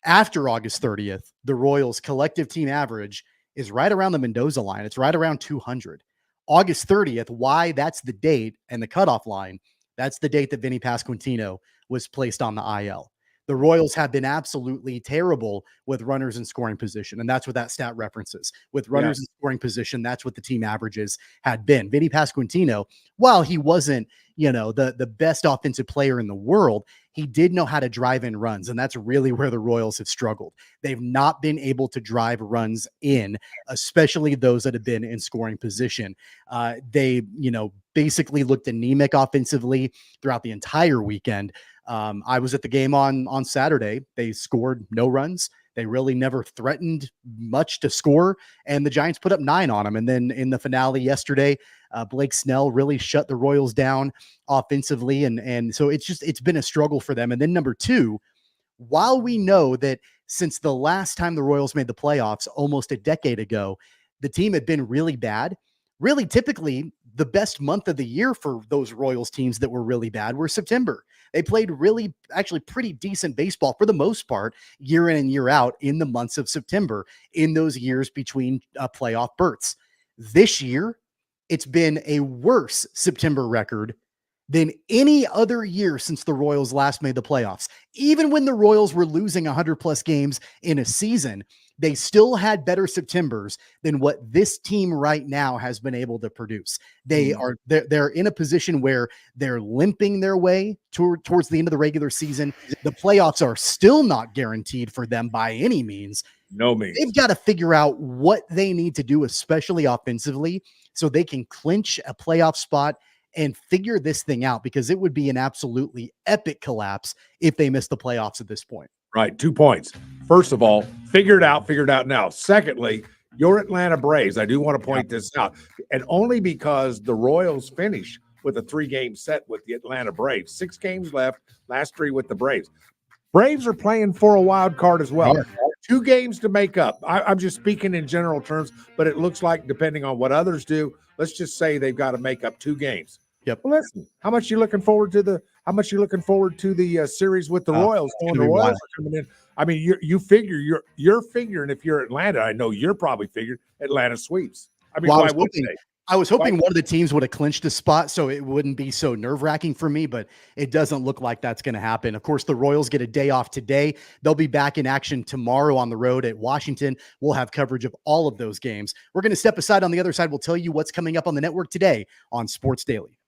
After August 30th, the Royals collective team average is right around the Mendoza line. It's right around 200. August 30th, why that's the date and the cutoff line, that's the date that Vinny Pasquantino was placed on the IL. The Royals have been absolutely terrible with runners in scoring position, and that's what that stat references. With runners in scoring position, that's what the team averages had been. Vinny Pasquantino, while he wasn't, the best offensive player in the world, he did know how to drive in runs, and that's really where the Royals have struggled. They've not been able to drive runs in, especially those that have been in scoring position. They, basically looked anemic offensively throughout the entire weekend. I was at the game on Saturday. They scored no runs. They really never threatened much to score, and the Giants put up 9 on them. And then in the finale yesterday, Blake Snell really shut the Royals down offensively. And so it's been a struggle for them. And then number 2, while we know that since the last time the Royals made the playoffs almost a decade ago, the team had been really bad. Really, typically, the best month of the year for those Royals teams that were really bad were September. They played actually pretty decent baseball for the most part, year in and year out in the months of September, in those years between playoff berths. This year, it's been a worse September record than any other year since the Royals last made the playoffs. Even when the Royals were losing 100+ games in a season, they still had better Septembers than what this team right now has been able to produce. They're in a position where they're limping their way towards the end of the regular season. The playoffs are still not guaranteed for them by any means. No means. They've got to figure out what they need to do, especially offensively, so they can clinch a playoff spot and figure this thing out, because it would be an absolutely epic collapse if they miss the playoffs at this point. Right. 2 points. First of all, figure it out now. Secondly, your Atlanta Braves, I do want to point this out, and only because the Royals finish with a 3-game set with the Atlanta Braves. 6 games left, last 3 with the Braves. Braves are playing for a wild card as well. 2 games to make up. I'm just speaking in general terms, but it looks like, depending on what others do, let's just say they've got to make up 2 games. Yep. Well, listen, how much you looking forward to the series with the Royals? The Royals are coming in. I mean, you're figuring, if you're Atlanta, I know you're probably figuring Atlanta sweeps. I mean, I was hoping one of the teams would have clinched a spot so it wouldn't be so nerve-wracking for me, but it doesn't look like that's going to happen. Of course, the Royals get a day off today. They'll be back in action tomorrow on the road at Washington. We'll have coverage of all of those games. We're going to step aside. On the other side, we'll tell you what's coming up on the network today on Sports Daily.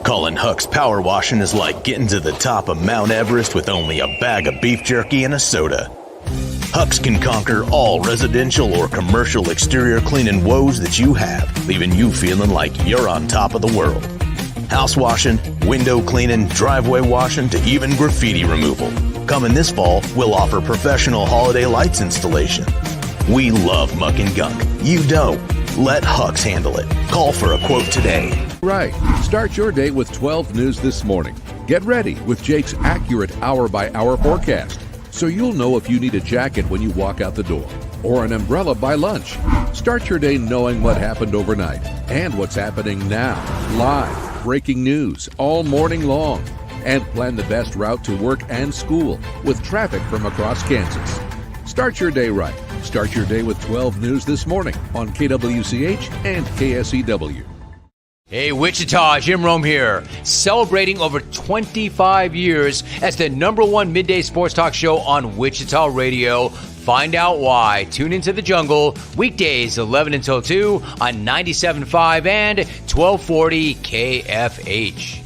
Colin Huck's power washing is like getting to the top of Mount Everest with only a bag of beef jerky and a soda. Huck's can conquer all residential or commercial exterior cleaning woes that you have, leaving you feeling like you're on top of the world. House washing, window cleaning, driveway washing, to even graffiti removal. Coming this fall, we'll offer professional holiday lights installation. We love muck and gunk. You don't. Let Huck's handle it. Call for a quote today. Right. Start your day with 12 News this morning. Get ready with Jake's accurate hour-by-hour forecast, so you'll know if you need a jacket when you walk out the door, or an umbrella by lunch. Start your day knowing what happened overnight and what's happening now. Live, breaking news all morning long. And plan the best route to work and school with traffic from across Kansas. Start your day right. Start your day with 12 News this morning on KWCH and KSEW. Hey, Wichita, Jim Rome here. Celebrating over 25 years as the #1 midday sports talk show on Wichita Radio. Find out why. Tune into The Jungle, weekdays 11 until 2 on 97.5 and 1240 KFH.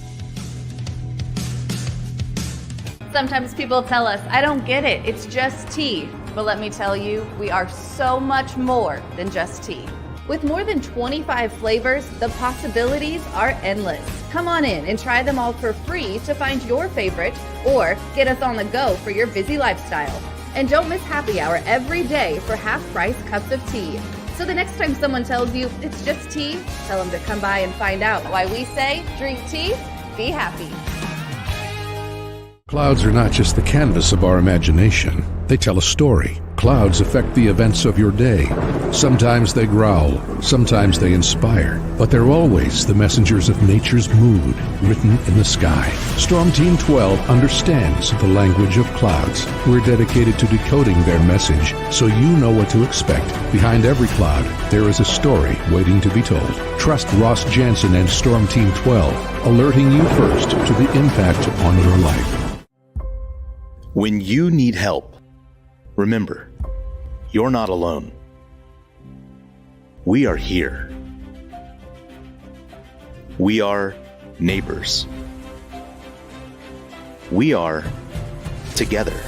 Sometimes people tell us, I don't get it, it's just tea. But let me tell you, we are so much more than just tea. With more than 25 flavors, the possibilities are endless. Come on in and try them all for free to find your favorite, or get us on the go for your busy lifestyle. And don't miss happy hour every day for half-price cups of tea. So the next time someone tells you it's just tea, tell them to come by and find out why we say, drink tea, be happy. Clouds are not just the canvas of our imagination. They tell a story. Clouds affect the events of your day. Sometimes they growl, sometimes they inspire, but they're always the messengers of nature's mood written in the sky. Storm Team 12 understands the language of clouds. We're dedicated to decoding their message so you know what to expect. Behind every cloud, there is a story waiting to be told. Trust Ross Jansen and Storm Team 12, alerting you first to the impact on your life. When you need help, remember, you're not alone. We are here. We are neighbors. We are together.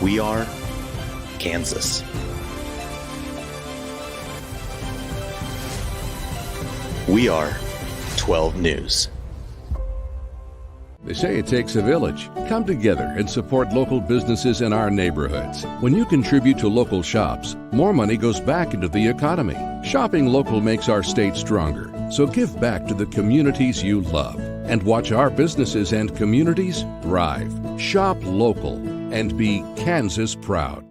We are Kansas. We are 12 News. They say it takes a village. Come together and support local businesses in our neighborhoods. When you contribute to local shops, more money goes back into the economy. Shopping local makes our state stronger. So give back to the communities you love and watch our businesses and communities thrive. Shop local and be Kansas proud.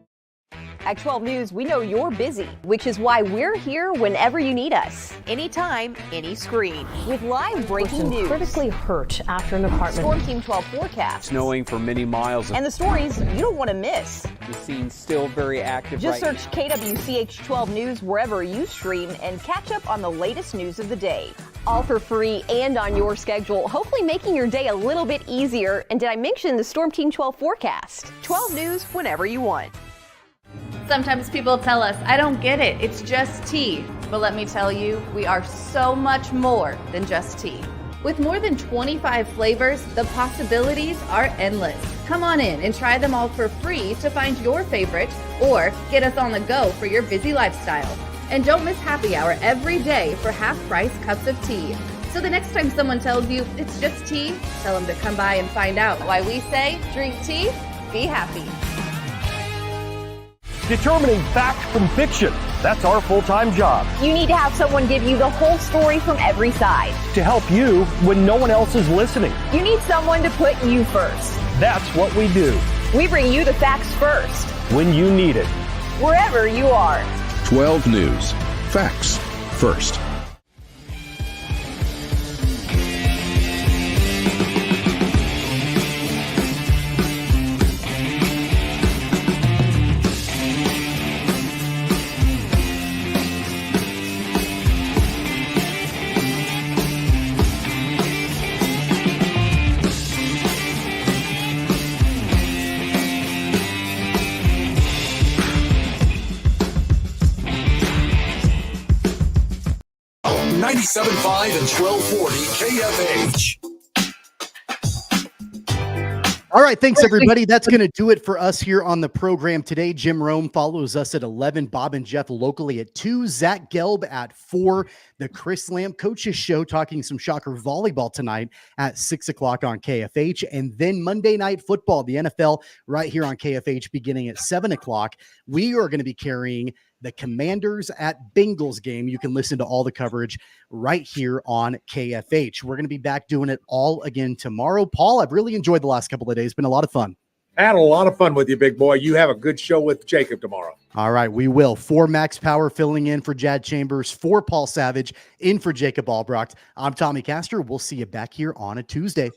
At 12 News, we know you're busy, which is why we're here whenever you need us. Anytime, any screen. With live breaking news. Critically hurt after an apartment. Storm Team 12 forecast. Snowing for many miles. And the stories you don't want to miss. The scene's still very active. Just search KWCH 12 News wherever you stream and catch up on the latest news of the day. All for free and on your schedule, hopefully making your day a little bit easier. And did I mention the Storm Team 12 forecast? 12 News whenever you want. Sometimes people tell us, I don't get it, it's just tea. But let me tell you, we are so much more than just tea. With more than 25 flavors, the possibilities are endless. Come on in and try them all for free to find your favorite or get us on the go for your busy lifestyle. And don't miss happy hour every day for half-price cups of tea. So the next time someone tells you it's just tea, tell them to come by and find out why we say, drink tea, be happy. Determining fact from fiction. That's our full-time job. You need to have someone give you the whole story from every side. To help you when no one else is listening. You need someone to put you first. That's what we do. We bring you the facts first. When you need it. Wherever you are. 12 News. Facts first. .5 and 1240 KFH. All right, thanks everybody. That's going to do it for us here on the program today. Jim Rome follows us at 11, Bob and Jeff locally at 2, Zach Gelb at 4, the Chris Lamb Coaches Show talking some Shocker volleyball tonight at 6 o'clock on KFH, and then Monday Night Football, the NFL, right here on KFH beginning at 7 o'clock. We are going to be carrying the Commanders at Bengals game. You can listen to all the coverage right here on KFH. We're going to be back doing it all again tomorrow. Paul, I've really enjoyed the last couple of days. It's been a lot of fun. I had a lot of fun with you, big boy. You have a good show with Jacob tomorrow. All right, we will. For Max Power filling in for Jad Chambers, for Paul Savage, in for Jacob Albrocht. I'm Tommy Castor. We'll see you back here on a Tuesday.